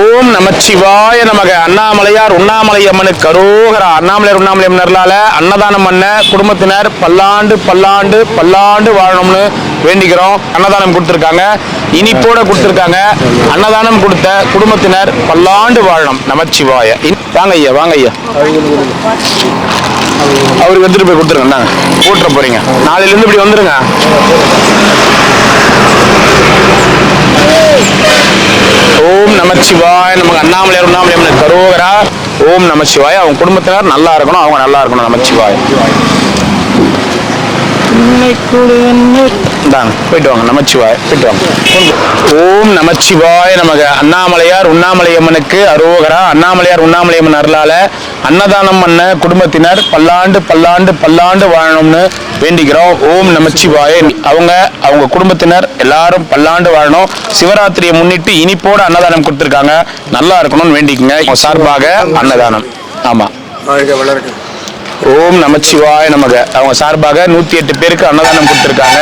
ஓம் நமச்சிவாய நமக. அண்ணாமலையார் உண்ணாமலை அம்மனுக்கு அரோகரா. அண்ணாமலையார் உண்ணாமலை அம்மனர்லால அன்னதானம் பண்ண குடும்பத்தினர் பல்லாண்டு பல்லாண்டு பல்லாண்டு வாழணும்னு வேண்டிக்கிறோம். அன்னதானம் கொடுத்துருக்காங்க, இனிப்போட கொடுத்துருக்காங்க. அன்னதானம் கொடுத்த குடும்பத்தினர் பல்லாண்டு வாழணும். நமச்சிவாய. வாங்க ஐயா, வாங்க ஐயா. அவருக்கு எடுத்துட்டு போய் கொடுத்துருங்க. போட்டுற போறீங்க, நாளையிலேருந்து இப்படி வந்துருங்க. ஓம் நமச்சிவாய நமக்கு. அண்ணாமலையார் உண்ணாமலை அம்மனுக்கு அரோகரா. ஓம் நமச்சிவாய. அவங்க குடும்பத்தினர் நல்லா இருக்கணும், அவங்க நல்லா இருக்கணும். நமச்சிவாய. போயிட்டு வாங்க. நமச்சிவாய. போயிட்டு வாங்க. ஓம் நமச்சிவாய நமக. அண்ணாமலையார் உண்ணாமலை அம்மனுக்கு அரோகரா. அண்ணாமலையார் உண்ணாமலை அம்மன் அருளால அன்னதானம் பண்ண குடும்பத்தினர் பல்லாண்டு பல்லாண்டு பல்லாண்டு வாழணும்னு வேண்டிக்கிறோம். ஓம் நமச்சிவாய. அவங்க குடும்பத்தினர் எல்லாரும் பல்லாண்டு வாழணும். சிவராத்திரியை முன்னிட்டு இனிப்போட அன்னதானம் கொடுத்துருக்காங்க, நல்லா இருக்கணும்னு வேண்டிக்குங்க. சார்பாக அன்னதானம். ஆமா, ஓம் நமச்சிவாய நமக. அவங்க சார்பாக 108 பேருக்கு அன்னதானம் கொடுத்துருக்காங்க.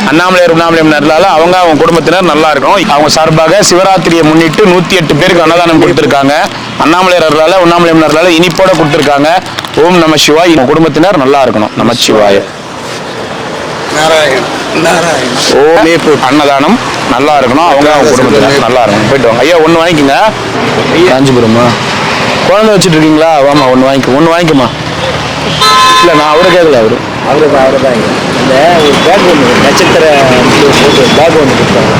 அண்ணாமலையார் உண்ணாமலை அம்மனால அவங்க குடும்பத்தினர் நல்லா இருக்கணும். அவங்க சார்பாக சிவராத்திரியை முன்னிட்டு 108 பேருக்கு அன்னதானம் கொடுத்துருக்காங்க. அண்ணாமலையார் உண்ணாமலை அம்மனால இனிப்போட கொடுத்துருக்காங்க. ஓம் நமச்சிவாய். இவங்க குடும்பத்தினர் நல்லா இருக்கணும். நமச்சிவாய. அன்னதானம் நல்லா இருக்கணும், அவங்க குடும்பத்தினர் நல்லா இருக்கணும். போயிட்டு வாங்க ஐயா. ஒன்று வாங்கிக்கோங்க. காஞ்சிபுரமா குழந்தை வச்சுட்டு இருக்கீங்களா? வாமா, ஒன்று வாங்கிக்கோமா. இல்லை, நான் அவரை கேட்கல. அவரு தான் இந்த ஒரு பேக் ஒன்று, நட்சத்திர பேக் ஒன்று கொடுத்தாங்க,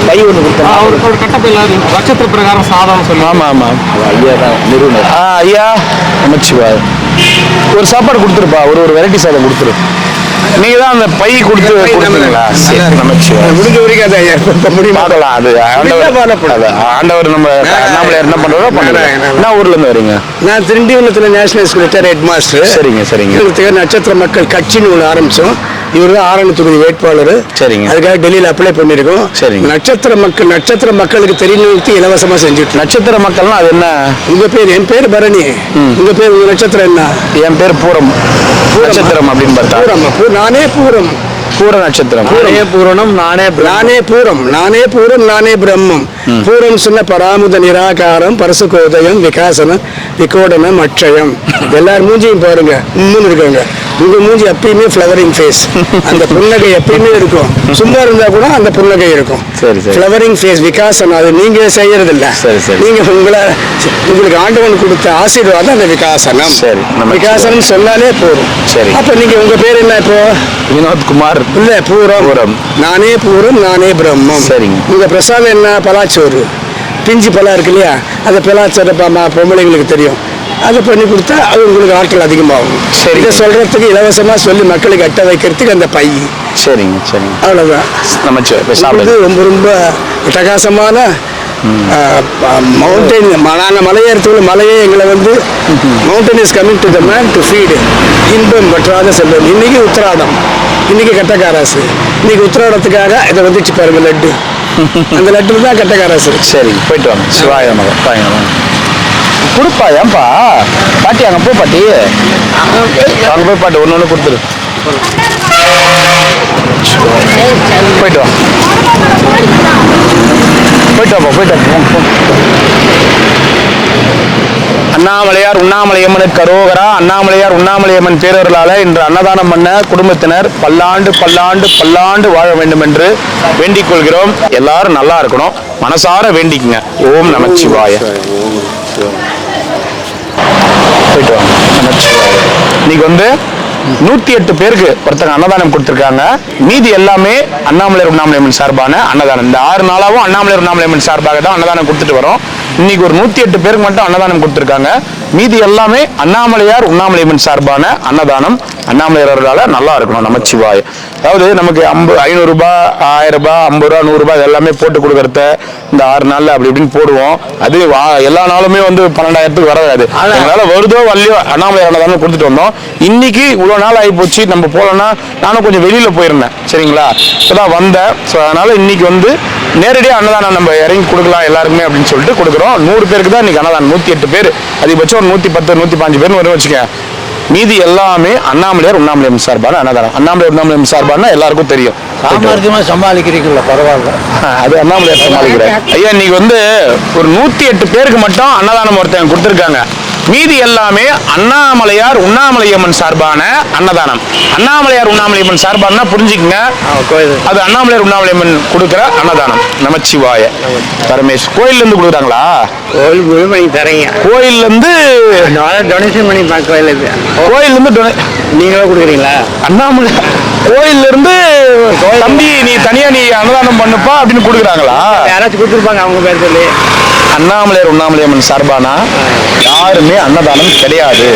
பை ஒன்று கொடுத்தாங்க. அவருக்கு ஒரு கட்டப்பையில் நட்சத்திர பிரகாரம் சாதம் சொல்லுவோம். ஆமாம் ஆமாம், ஐயா தான் நிறுவனர். ஐயா நமச்சிவாய். ஒரு சாப்பாடு கொடுத்துருப்பா, ஒரு வெரைட்டி சாதம் கொடுத்துரு. நீங்க தான் அந்த பை கொடுத்து கொடுத்தீங்களா? முடிஞ்ச வரைக்கும் பார்க்கலாம். அது ஆண்டவர் நம்ம அண்ணாமலையார் என்ன பண்றதோ பண்ணுறாங்க. என்ன ஊர்ல இருந்து வரீங்க? நான் திண்டிவனத்தில் நேஷனல் ஸ்கூல் ஹெட் மாஸ்டர். சரிங்க. நட்சத்திர மக்கள் கட்சின்னு ஒன்று ஆரம்பிச்சோம். இவர் தான் ஆரணி தொகுதி வேட்பாளர். சரிங்க. அதுக்காக டெல்லியில் அப்ளை பண்ணியிருக்கோம். சரிங்க. நட்சத்திர மக்களுக்கு தெரியணும்னு இலவசமா செஞ்சுட்டு. நட்சத்திர மக்கள்னா அது என்ன? உங்க பேர்? என் பேர் பரணி. உங்க பேர், உங்க நட்சத்திரம் என்ன? என் பேர் பூரம். நட்சத்திரம் அப்படின்னு பார்த்தா நானே பூரம். பூர நட்சத்திரம். பூரணம். நானே பூரம் நானே பிரம்மம். பூரம் சொன்ன பராமுத நிராகாரம் பரசுகோதயம் விகாசனம் விகோடனம் அட்சயம். எல்லாரும் மூஞ்சியும் பாருங்க, இருக்காங்க. உங்க மூஞ்சி எப்பயுமே ஃப்ளவரிங் ஃபேஸ். அந்த புன்னகை எப்பயுமே இருக்கும். சும்மா இருந்தா கூட அந்த புன்னகை இருக்கும். ஃப்ளவரிங் ஃபேஸ் விகாசனம். அது நீங்க செய்யறது இல்ல. நீங்க உங்களுக்கு ஆண்டவன் கொடுத்த ஆசீர்வாதம் அந்த விகாசனம். விகாசனம் சொன்னாலே போதும். அப்ப நீங்க உங்க பேர் என்ன? இப்போ வினோத்குமார். இல்ல, பூரம். நானே பூரம் நானே பிரம்மம். சரிங்க. உங்க பிரசாதம் என்ன? பலாச்சோறு. பிஞ்சு பழம் இருக்கு இல்லையா, அந்த பலாச்சோறு பொம்பளைங்களுக்கு தெரியும். அதை பண்ணி கொடுத்தா அது உங்களுக்கு ஆட்கள் அதிகமாகும். இதை சொல்றதுக்கு இலவசமா சொல்லி மக்களுக்கு அட்ட வைக்கிறதுக்கு அந்த பை. சரிங்க. அவ்வளவுதான். ரொம்ப ரொம்ப பிரகாசமான மவுண்டைன். மலையேறத்துக்குள்ள மலையே எங்களை mountain is coming to the man to feed. இன்பம் பற்றாத செல்வம். இன்னைக்கு உத்திராடம், இன்னைக்கு கட்டக்காராசு. இன்னைக்கு உத்திராடத்துக்காக இதை வந்துச்சு பாருங்க, லட்டு. அந்த லட்டு தான் கட்டக்காராசு. சரி, போயிட்டு வாங்க. சிவாய மகன் கொடுப்பா. ஏன்பா பாட்டி அங்கே போ பாட்டி, அங்கே போய் பாட்டி ஒன்று கொடுத்துரு. போயிட்டு வாப்பா. அண்ணாமலையார் உண்ணாமலை அம்மனுக்கு அரோகரா. அண்ணாமலையார் உண்ணாமலை அம்மன் பேரர்களால இன்று அன்னதானம் பண்ண குடும்பத்தினர் பல்லாண்டு பல்லாண்டு பல்லாண்டு வாழ வேண்டும் என்று வேண்டிக் கொள்கிறோம். எல்லாரும் நல்லா இருக்கணும், மனசார வேண்டிக்குங்க. ஓம் நமச்சிவாய. போயிட்டு வாங்க. நமச்சிவாய. இன்னைக்கு 108 பேருக்கு ஒருத்தங்க அன்னதானம் கொடுத்துருக்காங்க. மீதி எல்லாமே அண்ணாமலையார் உண்ணாமலை அம்மன் சார்பான அன்னதானம். இந்த 6 நாளாவும் அண்ணாமலையார் உண்ணாமலை அம்மன் சார்பாக தான் அன்னதானம் கொடுத்துட்டு வரோம். இன்னைக்கு ஒரு 108 பேருக்கு மட்டும் அன்னதானம் கொடுத்துருக்காங்க. மீதி எல்லாமே அண்ணாமலையார் உண்ணாமலை அம்மன் சார்பான அன்னதானம். அண்ணாமலையாரால நல்லா இருக்கணும். நமச்சிவாய். அதாவது நமக்கு 500 ரூபாய், 1000 ரூபாய், 50 ரூபா, 100 ரூபாய் இதெல்லாமே போட்டு கொடுக்கறத இந்த 6 நாள்ல அப்படி இப்படின்னு போடுவோம். அது எல்லா நாளுமே 12,000க்கு வராது. அதனால வருதோ வரலையோ அண்ணாமலையார் அன்னதானம் கொடுத்துட்டு வந்தோம். இன்னைக்கு இவ்வளவு நாள் ஆகி போச்சு, நம்ம போலன்னா நானும் கொஞ்சம் வெளியில போயிருந்தேன். சரிங்களா, இப்பதான் வந்தேன். ஸோ அதனால இன்னைக்கு நேரடியாக அன்னதானம் நம்ம இறங்கி கொடுக்கலாம் எல்லாருக்குமே அப்படின்னு சொல்லிட்டு கொடுக்குறோம். 100 பேருக்கு தான் இன்னைக்கு அன்னதானம். 108 பேர், அதிகபட்சம் 110 115 பேர்னு வரும் வச்சுக்க. மீதி எல்லாமே அண்ணாமலையார் உண்ணாமலை அம்மன் சார்பான அன்னதானம். அண்ணாமலையார் உண்ணாமலை அம்மன் சார்பான எல்லாருக்கும் தெரியும். சாமர்த்தியமா சமாளிக்கிறீங்களா, பரவாயில்ல. அது அண்ணாமலையார் சமாளிக்கிறார். ஐயா இன்னைக்கு வந்து ஒரு 108 பேருக்கு மட்டும் அன்னதானம் ஒருத்தன் கொடுத்துருக்காங்க. மீதி எல்லாமே அண்ணாமலையார் உண்ணாமலையம்மன் சார்பான அன்னதானம். அண்ணாமலையார் உண்ணாமலையம்மன் சார்பான புரிஞ்சுக்குங்க, அது அண்ணாமலையார் உண்ணாமலையம்மன் கொடுக்குற அன்னதானம். நமச்சிவாய. பரமேஷ் கோயில்ல இருந்து கொடுக்குறாங்களா? கோயில் பண்ணி தரீங்க, கோயில்ல இருந்து டொனேஷன் பண்ணி கோயில்ல இருந்து நீங்களே கொடுக்குறீங்களா? அண்ணாமலை கோயில்ல இருந்து தம்பி நீ தனியா நீ அன்னதானம் பண்ணுப்பா அப்படின்னு கொடுக்குறாங்களா? யாராச்சும் கொடுத்துருப்பாங்க அவங்க பேர் சொல்லி. அண்ணாமலையார் உண்ணாமலையம்மன் சார்பானா யாருமே அன்னதானம் கிடையாது.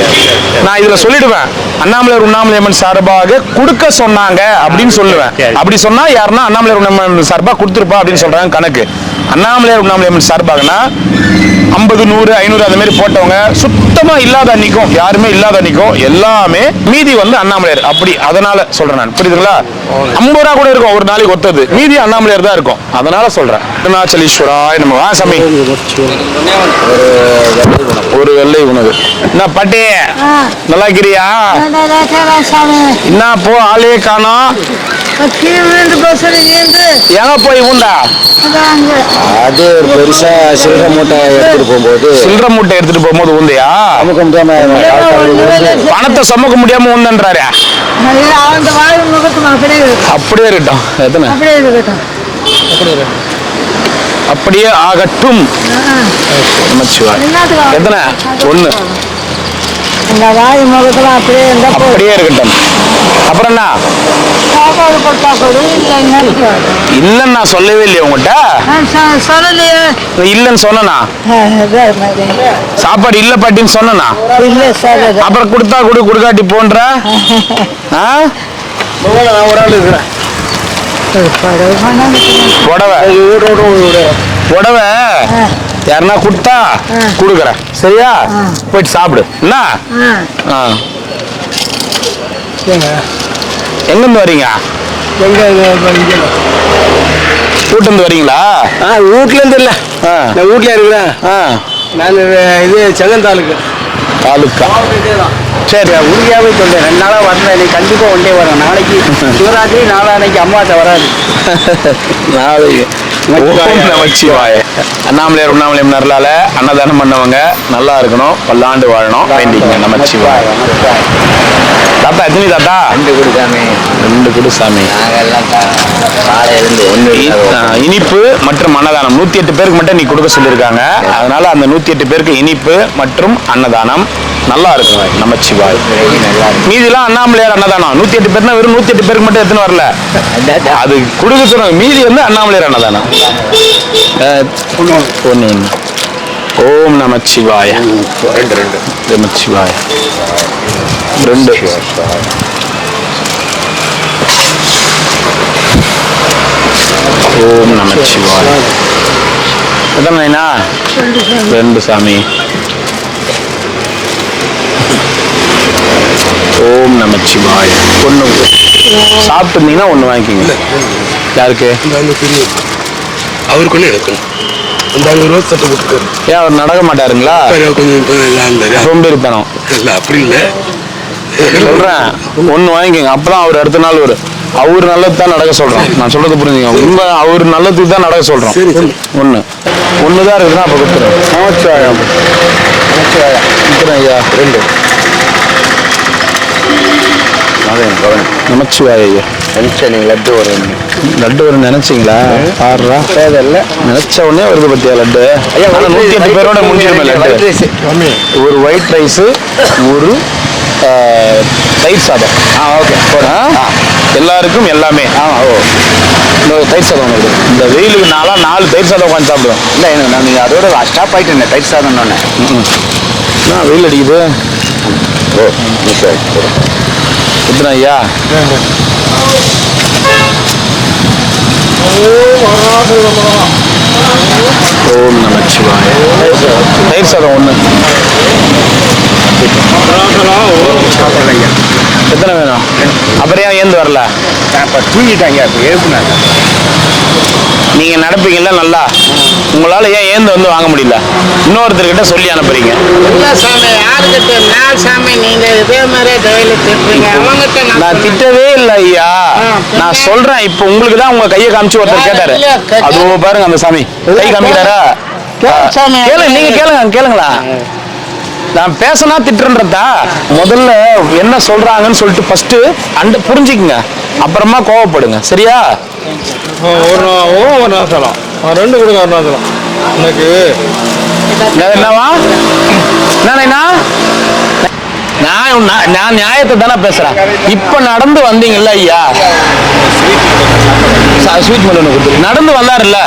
நான் இதுல சொல்லிடுவேன், அண்ணாமலையார் உண்ணாமலையம்மன் சார்பாக கொடுக்க சொன்னாங்க அப்படின்னு சொல்லுவேன். அப்படி சொன்னா யாருன்னா அண்ணாமலையார் உண்ணாமலையம்மன் சார்பாக கொடுத்துருப்பா அப்படின்னு சொல்றாங்க கணக்கு. அண்ணாமலையார் உண்ணாமலையம்மன் சார்பாகனா 50, 100, 500 அந்த மாதிரி போட்டவங்க சுத்தமா இல்லாத அன்னைக்கும், யாருமே இல்லாத அன்னைக்கும் எல்லாமே மீதி வந்து அண்ணாமலையார். அப்படி அதனால சொல்றேன் நான், புரியுதுங்களா? 50 ரூபா கூட இருக்கும் ஒரு நாளைக்கு ஒத்தது, மீதி அண்ணாமலையார் தான் இருக்கும். அதனால சொல்றேன். அருணாச்சலீஸ்வராய நம. சாமி ஒரு வெள்ளை உணவு. என்ன பாட்டி நல்லா இருக்கிறியா? என்ன போ ஆளே காணோம், எங்க போய் உண்டா? அது பெருசா சில்லற மூட்டை எடுத்துட்டு போகும்போது உந்தையா? பணத்தை சுமக்க முடியாம உந்தன்றாரு. அப்படியே இருக்கட்டும். எத்தனை அப்படியே ஆகட்டும். எத்தனை? 1. அப்படியே இருக்கட்டும். அப்புறம் என்ன இல்லன்னு நான் சொல்லவே இல்லையா உங்ககிட்ட? இல்லன்னு சொன்னா சாப்பாடு இல்ல பாட்டின்னு சொன்னா அப்புறம் கொடுத்தா கொடுக்காட்டி போன்ற ஒரு ஆள் இருக்கிறேன். புடவை யாருன்னா கொடுத்தா கொடுக்குறேன், சரியா? போயிட்டு சாப்பிடு. என்ன எங்கிருந்து வரீங்க? வீட்டுல வரீங்களா? வீட்ல இருந்து இல்ல, நான் வீட்ல இருக்கிறேன். நான் இது செங்கல் தாலுக்கா. சரி, உறுதியாகவே சொல்றேன், 2 நாளா வரல, இன்னைக்கு கண்டிப்பா ஒன்றே வரேன். நாளைக்கு சிவராத்திரி, நாளான்னைக்கு அம்மாட்ட வராது. நாளைக்கு நமச்சிவாய. அண்ணாமலையார் உண்ணாமலையம் நரலால அன்னதானம் பண்ணவங்க நல்லா இருக்கணும், பல்லாண்டு வாழணும் வேண்டிங்க. நமச்சிவாய. தாத்தா எத்தனை தாத்தா? 2 கொடு சாமி. இனிப்பு மற்றும் அன்னதானம் 108 பேருக்கு மட்டும் நீ கொடுக்க சொல்லியிருக்காங்க. அதனால அந்த 108 பேருக்கு இனிப்பு மற்றும் அன்னதானம் நல்லா இருக்கும். நமச்சிவாய். மீதிலாம் அண்ணாமலையார் அன்னதானம் 108 பேர்னா வெறும் 108 பேருக்கு மட்டும் எத்தனை வரல, அது கொடுக்க சொல்றாங்க. மீதி வந்து அண்ணாமலையார் அன்னதானம். ஓம் நமச்சிவாய. 2 நமச்சிவாய. 2 ஓம் நமச்சிவாய. எத்தனைண்ணா? 2 சாமி. ஓம் நமச்சிவாய. 1 சாப்பிட்டு இருந்தீங்கன்னா 1 வாங்கிக்கிங்க. யாருக்கு? அவருக்கு ஒன்று எடுக்கணும். அந்த ரோஸ் சட்டை போட்டுக்காரு. ஏன் அவர் நடக்க மாட்டாருங்களா? கொஞ்சம் சோம்பேறித்தனம். இல்லை அப்படி இல்லை சொல்றேன், 1 வாங்கிக்கோங்க. அப்பதான் அவர் அடுத்த நாள் வரும். அவரு நல்லது தான் நடக்க சொல்றோம். நான் சொல்றது புரிஞ்சுங்க. உண்மை அவரு நல்லதுக்கு தான் நடக்க சொல்றோம். 1 தான் இருக்குன்னா அப்ப கொடுத்துறேன். நமச்சிவாயம். ஐயா 2 நமச்சிவாய ஐயா. நினைச்சேன் நீங்க லட்டு வரும் நினைச்சீங்களா? ஆறுரூவா நினைச்ச உடனே வருது பத்தியா லட்டு. 108 பேரோட முடிஞ்சிருமே லட்டு. ஒரு ஒயிட் ரைஸு, ஒரு தயிர் சாதம். ஓகே. எல்லாருக்கும் எல்லாமே. இன்னொரு தயிர் சாதம் ஒன்று. இந்த வெயிலுக்கு 4 தயிர் சாதம் உட்காந்து சாப்பிடுவோம். இல்லை நான் நீங்கள் அதோட ஸ்டாப் ஆகிட்டு இருந்தேன் தயிர் சாதம் ஒன்று. வெயில் அடிக்குது. எத்தனை ஐயா? ஓம் நமச்சிவாய. தயிர் சாதம் 1. எத்தனை வேணும்? அப்புறம் ஏன் ஏந்து வரல? இப்போ தூங்கிட்டாங்க, இப்போ எழுப்புனாங்க. நீங்க நடப்பீங்கல்ல நல்லா, உங்களால ஏன் ஏந்து வந்து வாங்க முடியல? இன்னொருத்தர்கிட்ட சொல்லி அனுப்புறீங்க. இல்ல சாமி, யாருக்கிட்ட மேல் சாமி நீங்க இதே மாதிரி டெய்லி திட்டுறீங்க. அவங்ககிட்ட நான் திட்டவே இல்லை ஐயா, நான் சொல்றேன். இப்போ உங்களுக்கு தான் உங்க கையை காமிச்சு ஒருத்தர் கேட்டாரு. அதோ பாருங்க அந்த சாமி கை காமிக்கிறாரா? கேளுங்க, நீங்க கேளுங்களா. நான் பேசினா திட்டுன்றதா? முதல்ல என்ன சொல்றாங்கன்னு சொல்லிட்டு ஃபர்ஸ்ட் புரிஞ்சுக்குங்க, அப்புறமா கோவப்படுங்க. சரியா? ஒரு நாசலம் ரெண்டு கொடுங்க. ஒரு நாசலம் எனக்கு என்னவா? நான் நியாயத்தை தானே பேசுறேன். இப்ப நடந்து வந்தீங்கல்ல ஐயா, ஸ்வீட் மெலூன் கொடுத்து நடந்து வந்தாருல்ல,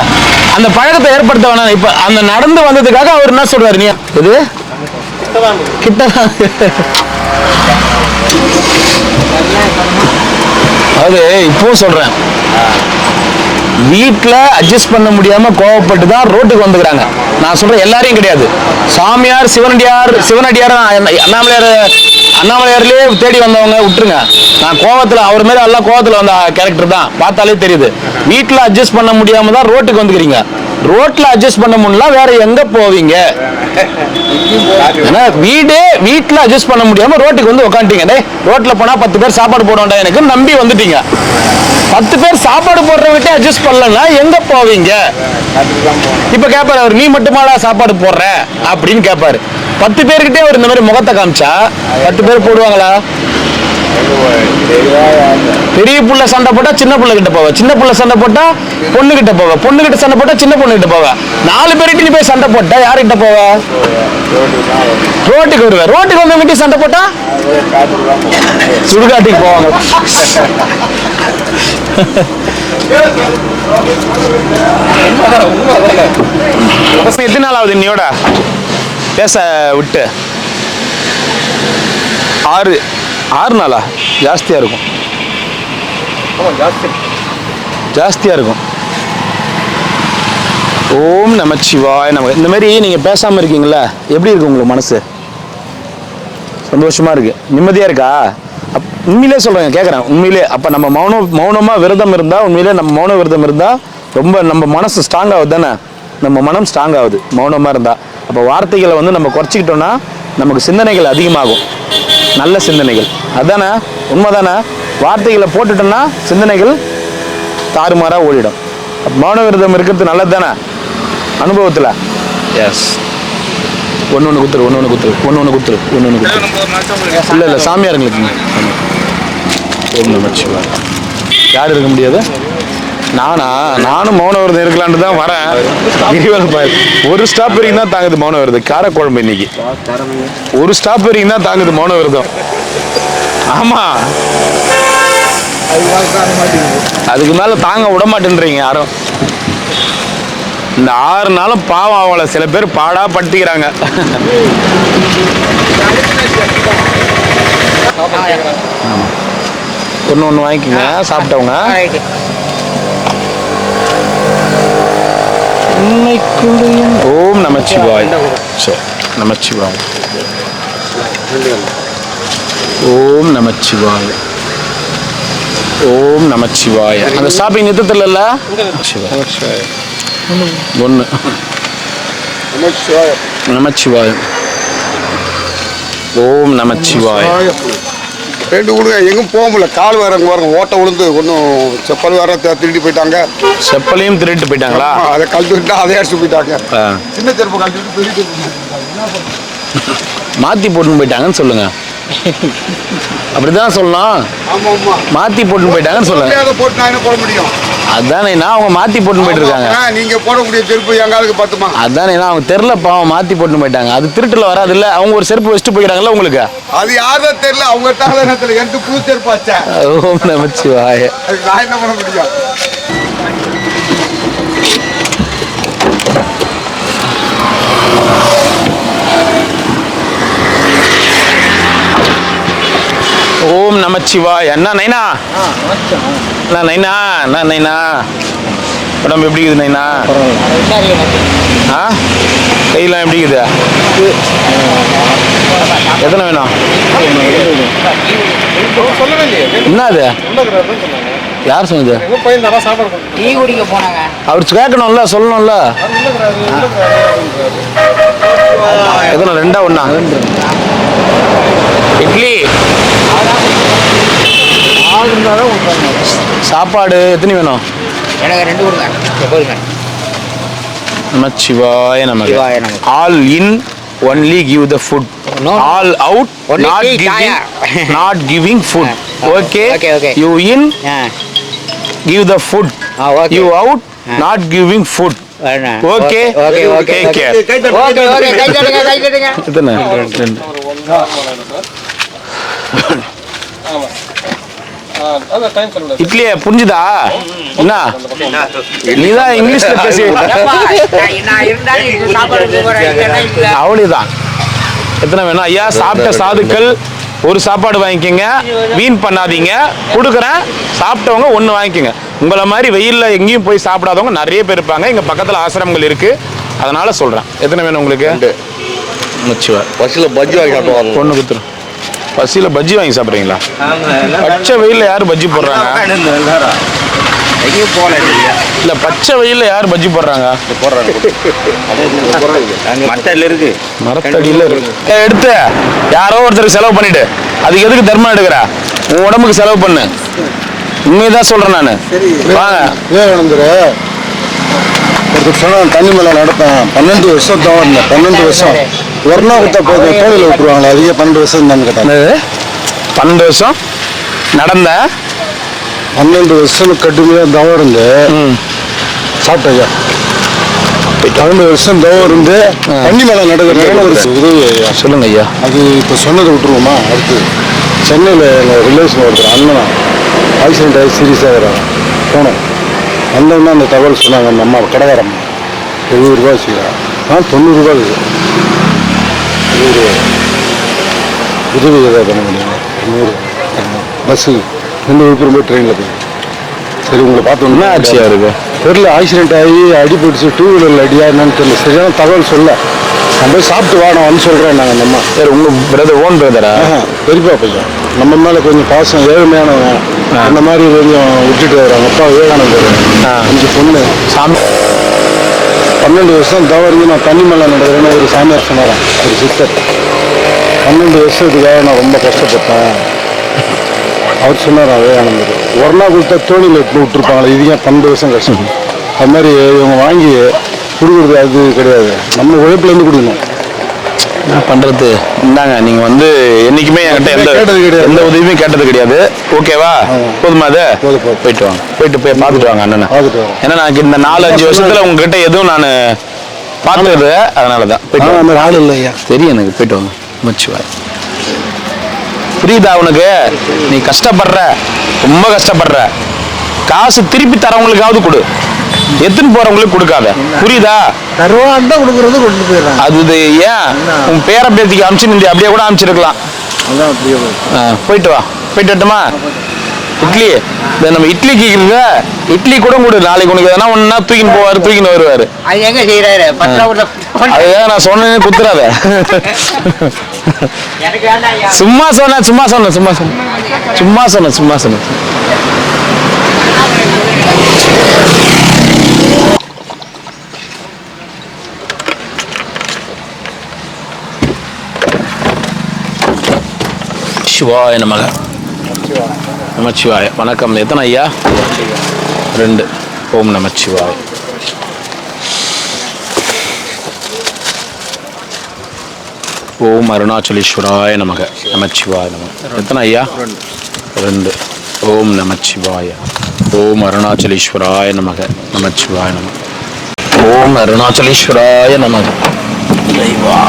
அந்த பழக்கத்தை ஏற்படுத்த வேணாம். இப்ப அந்த நடந்து வந்ததுக்காக அவர் என்ன சொல்றாரு? நீ இது கிட்டதான். அது இப்போ சொல்றேன், வீட்டுல அட்ஜஸ்ட் பண்ண முடியாம கோவப்பட்டு தான் ரோட்டுக்கு வந்துக்கிறாங்க. நான் சொல்றேன் எல்லாரையும் கிடையாது. சாமியார் சிவனடியார் அண்ணாமலையார்லயே தேடி வந்தவங்க விட்டுருங்க. நான் கோவத்துல அவர் மேல எல்லாம் கோவத்துல வந்த கேரக்டர் தான், பார்த்தாலே தெரியுது. வீட்டுல அட்ஜஸ்ட் பண்ண முடியாம தான் ரோட்டுக்கு வந்துக்கிறீங்க. ரோட்ல அட்ஜஸ்ட் பண்ண முடியல, வேற எங்க போவீங்க? வீட்டுல அட்ஜஸ்ட் பண்ண முடியாம ரோட்டுக்கு வந்து உட்காந்துட்டீங்க. ரோட்ல போனா 10 பேர் சாப்பாடு போடுவாண்டா எனக்கு நம்பி வந்துட்டீங்க. 10 பேர் சாப்பாடு போடுற விட்டு அட்ஜஸ்ட் பண்ணலன்னா எங்க போவீங்க? இப்ப கேட்பாரு அவர், நீ மட்டுமாடா சாப்பாடு போடுற அப்படின்னு கேட்பாரு. 10 பேர்கிட்டே அவர் இந்த மாதிரி முகத்தை காமிச்சா 10 பேர் போடுவாங்களா? பெரிய புள்ள சண்டை போட்டா சின்ன புள்ள கிட்ட போவ, சின்ன புள்ள சண்டை போட்டா பொண்ணு கிட்ட போவ, பொண்ணு கிட்ட சண்டை போட்டா சின்ன பொண்ணு கிட்ட போவ. 4 பேர்கிட்ட நீ போய் சண்டை போட்டா யாருகிட்ட போவ? ரோட்டுக்கு வருவ. ரோட்டுக்கு வந்தவங்க சண்டை போட்டா சுடுகாட்டுக்கு போவாங்க. எத்தனை நாள் ஆகுது இன்னையோட பேச விட்டு? 6 நாளா? ஜாஸ்தியா இருக்கும், ஜாஸ்தியா இருக்கும். ஓம் நமச்சிவாய நம. இந்த மாதிரி நீங்க பேசாம இருக்கீங்களா, எப்படி இருக்கு உங்களுக்கு மனசு? சந்தோஷமா இருக்கு, நிம்மதியா இருக்கா? உண்மையிலே சொல்றேன், கேட்குறேன் உண்மையிலே. அப்போ நம்ம மௌனமா விரதம் இருந்தா, உண்மையிலே நம்ம மௌன விரதம் இருந்தா ரொம்ப நம்ம மனசு ஸ்ட்ராங் ஆகுது தானே, நம்ம மனம் ஸ்ட்ராங் ஆகுது மௌனமா இருந்தா. அப்போ வார்த்தைகளை வந்து நம்ம குறைச்சிக்கிட்டோம்னா நமக்கு சிந்தனைகள் அதிகமாகும், நல்ல சிந்தனைகள். அதானே உண்மைதானே? வார்த்தைகளை போட்டுட்டோம்னா சிந்தனைகள் தாறுமாறா ஓடிடும். மௌன விரதம் இருக்கிறது நல்லது தானே அனுபவத்தில்? எஸ். ஒன்று குத்துரு. இல்லை சாமியாருங்களுக்கு ஓம் நமச்சிவாய. யார் இருக்க முடியாது? நானும் மௌன விரதம் இருக்கலான்னு தான் வரேன். ஒரு ஸ்டாப் வரைக்கும் தான் தாங்குது மௌன விரதம். காரக்குழம்பு இன்னைக்கு ஒரு ஸ்டாப் வரைக்கும் தான் தாங்குது மௌன விரதம். ஆமா, அதுக்கு மேல தாங்க விட மாட்டேன்றீங்க யாரும். இந்த 6 நாளும் பாவம் அவளை சில பேர் பாடா படுத்திக்கிறாங்க. ஒன்று வாங்கிக்கோங்க சாப்பிட்டவங்க. ஓம் நமச்சிவாய். நமச்சிவாய். ஓம் நமச்சிவாய். ஓம் நமச்சிவாய. அந்த ஷாப்பிங் நிறுத்தத்தில் இல்ல? ஒன்று நமச்சிவாய. ஓம் நமச்சிவாய. 2 கொடுங்க. எங்கும் போக முடியல, கால் வேற பாருங்க ஓட்ட விழுந்து ஒன்றும் செப்பல் வேற திருடி போயிட்டாங்க. செப்பலையும் திருட்டு போயிட்டாங்களா? அதை கழட்டி விட்டா அதை அடிச்சு போயிட்டாங்க. சின்ன செருப்பு கழட்டி விட்டு பெரிய மாத்தி போட்டுன்னு போயிட்டாங்கன்னு சொல்லுங்க. அப்படிதான் சொல்லலாம். மாத்தி போட்டு போயிட்டாங்கன்னு சொல்லுங்க. போட்டு நான் என்ன போட முடியும்? அதானே அவங்க மாத்தி போட்டு போயிட்டு இருக்காங்க. நீங்க போடக்கூடிய செருப்பு எங்களுக்கு பத்துமா? அதானே அவங்க தெரியல பாவம், மாத்தி போட்டு போயிட்டாங்க. அது திருட்டுல வராது இல்ல, அவங்க ஒரு செருப்பு வச்சுட்டு போயிட்டாங்கல்ல உங்களுக்கு. அது யாரும் தெரியல, அவங்க தாளத்துல எனக்கு புது செருப்பு ஆச்சா. ஓம் நமச்சிவாய. நான் என்ன பண்ண முடியும்? ஓம் நமச்சிவாய. என்ன நைனா? நைனா உடம்பு எப்படி இருக்குது நைனா? கையெல்லாம் எப்படி இருக்குது? எத்தனை வேணும்? என்ன அது யார் சொன்னது? எங்க பையன் நல்லா சாப்பாடு கொடுக்கும். டீ குடிக்க போனாங்க. அவர் கேட்கணும்ல, சொல்லணும்ல. எத்தனை? 2 1 இட்லி சாப்பாடு எத்தனை வேணும்? எனக்கு 2 கொடுங்க. போதுங்க. நமச்சிவாய நமக. சிவாய நமக. All in only give the food. No. All out Only not tea, giving chaya. not giving food. Okay. Okay. You in ah. give the food. okay. You out not giving food. வரேன். Okay. Okay. Take care. Okay, கை தட்டுங்க. எத்தனை? 2. அதான் time சொல்லல. இட்லியே புரிஞ்சுதா? என்ன நீதான் இங்கிலீஷ்ல பேசி நான் இருந்தாலும் இது சாப்பாடு போறேன். அவ்வளவுதான். எத்தனை வேணும் ஐயா? சாப்பிட்ட சாதுக்கள் ஒரு சாப்பாடு வாங்கிக்கோங்க, வீண் பண்ணாதீங்க. கொடுக்குறேன், சாப்பிட்டவங்க 1 வாங்கிக்கோங்க. உங்களை மாதிரி வெயில்ல எங்கேயும் போய் சாப்பிடாதவங்க நிறைய பேர் இருப்பாங்க. இங்க பக்கத்துல ஆசிரமங்கள் இருக்கு, அதனால சொல்றேன். எத்தனை வேணும் உங்களுக்கு? முச்சுவா பஸ்ஸில் பஜ்ஜி வாங்கி சாப்பிடுவாங்க. பொண்ணு குத்துரும். பசியில பஜ்ஜி வாங்கி சாப்பிட்றீங்களா? பச்சை வெயில்ல யாரு பஜ்ஜி போடுறாங்க? எங்கேயும் போகல இல்ல பச்சை வெயில்ல யாரு பஜ்ஜி போடுறாங்க? போடுறாங்க. மட்டத்தில் இருக்கு, மரத்தடியில இருக்கு. எடுத்து யாரோ ஒருத்தருக்கு செலவு பண்ணிட்டு அதுக்கு எதுக்கு தர்மம் எடுக்கிற? உன் உடம்புக்கு செலவு பண்ணு. உண்மையதான் சொல்றேன் நானு. வாங்க. விவேகானந்தர் ஒருத்தர் சொன்னா தண்ணி மேலே நடப்பேன். 12 வருஷம் தான் இருந்தேன். 12 வருஷம் ஒரு நாள் கொடுத்தா போதும், தோழில் விட்டுருவாங்களா? அதிக 12 வருஷம் தான் கேட்டாங்க. 12 வருஷம் நடந்த 12 வருஷம் கடுமையாக தவம் இருந்து சாப்பிட்டேன். 12 வருஷம் தவம் இருந்து தண்ணி மேலே நடக்கிறதுனால ஒரு உதவி ஐயா. சொல்லுங்க ஐயா. அது இப்போ சொன்னதை விட்டுருவோமா? அடுத்து சென்னையில் எங்கள் ரிலேஷன் ஒருத்தர் அண்ணனா ஆக்சிடென்ட் ஆகி சீரியஸாக இருக்கிறாங்க. போனோம், வந்தோம்னா அந்த தகவல் சொன்னாங்க. அந்த அம்மா கடைக்காரம்மா 70 ரூபா வச்சுக்கிறா. 90 ரூபா இருக்குது. 70 ரூபா உதவி எதாவது பண்ண முடியுமா? 100 பஸ்ஸு 2 விழுப்புரம் போய் ட்ரெயினில் போய். சரி, உங்களை என்ன பார்த்தோம்னா ஆட்சியா இருக்கு? தெரியல, ஆக்சிடென்ட் ஆகி அடிபட்டுச்சு. 2 வீலரில் அடியா என்னன்னு தெரியல. சரியான தகவல் சொல்ல. நான் போய் சாப்பிட்டு வாடா வந்து சொல்கிறேன். நாங்கள் நம்ம சரி, உங்க பிரதர் ஓன் பிரதரா? பெரியப்பா பையன் நம்ம மேலே கொஞ்சம் பாசம், ஏழ்மையானவன். அந்த மாதிரி கொஞ்சம் விட்டுட்டு வர்றாங்க. அப்பா விவேகானந்தர் 5 பொண்ணு. சாமி 12 வருஷம் தவறு இருந்து நான் தண்ணி மேலே நடக்கிறேன்னு ஒரு சாமியார் சொன்னாராம், ஒரு சித்தர். 12 வருஷத்துக்காக நான் ரொம்ப கஷ்டப்பட்டேன். அவர் சொன்னாராம் விவேகானந்தர். ஒரு நாள் கொடுத்தா தோணியில் எடுத்து விட்டுருப்பாங்களே, இது ஏன் 12 வருஷம் கஷ்டம்? அது மாதிரி இவங்க வாங்கி கொடுக்குறது அது கிடையாது, நம்ம உழைப்புலேருந்து கொடுக்கணும். என்ன பண்றது? இந்தாங்க, நீங்க வந்து என்னைக்குமே என்கிட்ட கேட்டது கிடையாது. எந்த உதவியுமே கேட்டது கிடையாது. ஓகேவா? போதுமா? அது போதும். போயிட்டு வாங்க, போய் பார்த்துட்டு வாங்க அண்ணனை. பார்த்துட்டு வாங்க. ஏன்னா நான் இந்த 4-5 வருஷத்துல உங்ககிட்ட எதுவும் நான் பார்த்தது, அதனாலதான் போயிட்டு அந்த வாங்க. மாதிரி ஆள் இல்லை ஐயா. தெரியும் எனக்கு. போயிட்டு வாங்க. முச்சுவாய். புரியுதா உனக்கு? நீ கஷ்டப்படுற, ரொம்ப கஷ்டப்படுற. காசு திருப்பி தரவங்களுக்காவது கொடு, எத்துன்னு போறவங்களுக்கு கொடுக்காத. புரியுதா? தருவான் தான் கொடுக்குறது கொண்டு போயிடுறாங்க. அது ஏன் உன் பேர பேத்திக்கு அனுப்பிச்சு நீ அப்படியே கூட அனுப்பிச்சிருக்கலாம். போயிட்டு வா. போயிட்டு வரட்டுமா? இட்லி நம்ம இட்லிக்கு இருக்க இட்லி கூட கொடு. நாளைக்கு உனக்கு எதனா ஒன்னா தூக்கின்னு போவாரு, தூக்கின்னு வருவாரு. அது எங்க செய்யறாரு? அதுதான் நான் சொன்னேன்னு குத்துறாத. எனக்கு வேண்டாம் ஐயா. சும்மா சொன்ன. சிவாய நமக. நமச்சிவாய. வணக்கம். எத்தனை ஐயா? 2. ஓம் நமச்சிவாய. ஓம் அருணாச்சலேஸ்வராய நமக. நமச்சிவாய நமக. எத்தனை ஐயா? 2. ஓம் நமச்சிவாய. ஓம் அருணாச்சலேஸ்வராய நமக. நமச்சிவாய நமக. ஓம் அருணாச்சலேஸ்வராய நமக. தெய்வா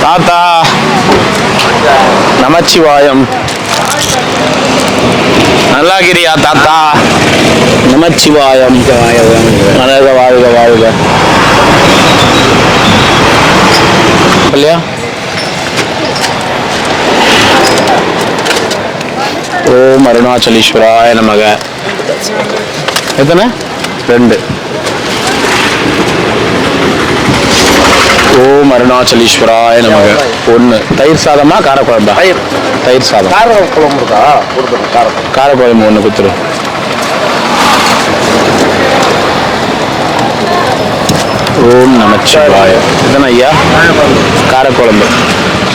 தாத்தா நமச்சிவாயம். நல்லாகிரியா தாத்தா? நமச்சிவாயம். வாழ்க வாழ்க வாழ்க. இல்லையா? ஓம் அருணாச்சலேஸ்வராய நமக. எத்தனை? 2. ஓம் அருணாச்சலீஸ்வராய நமக. ஒன்று தயிர் சாதமா காரக்குழம்பா? தயிர் சாதம். காரக்குழம்பு இருக்கா? கொடுத்துருங்க காரக்குழம்பு. காரக்குழம்பு ஒன்று கொடுத்துரு. ஓம் நமச்சிவாய. இதுதானே ஐயா காரக்குழம்பு?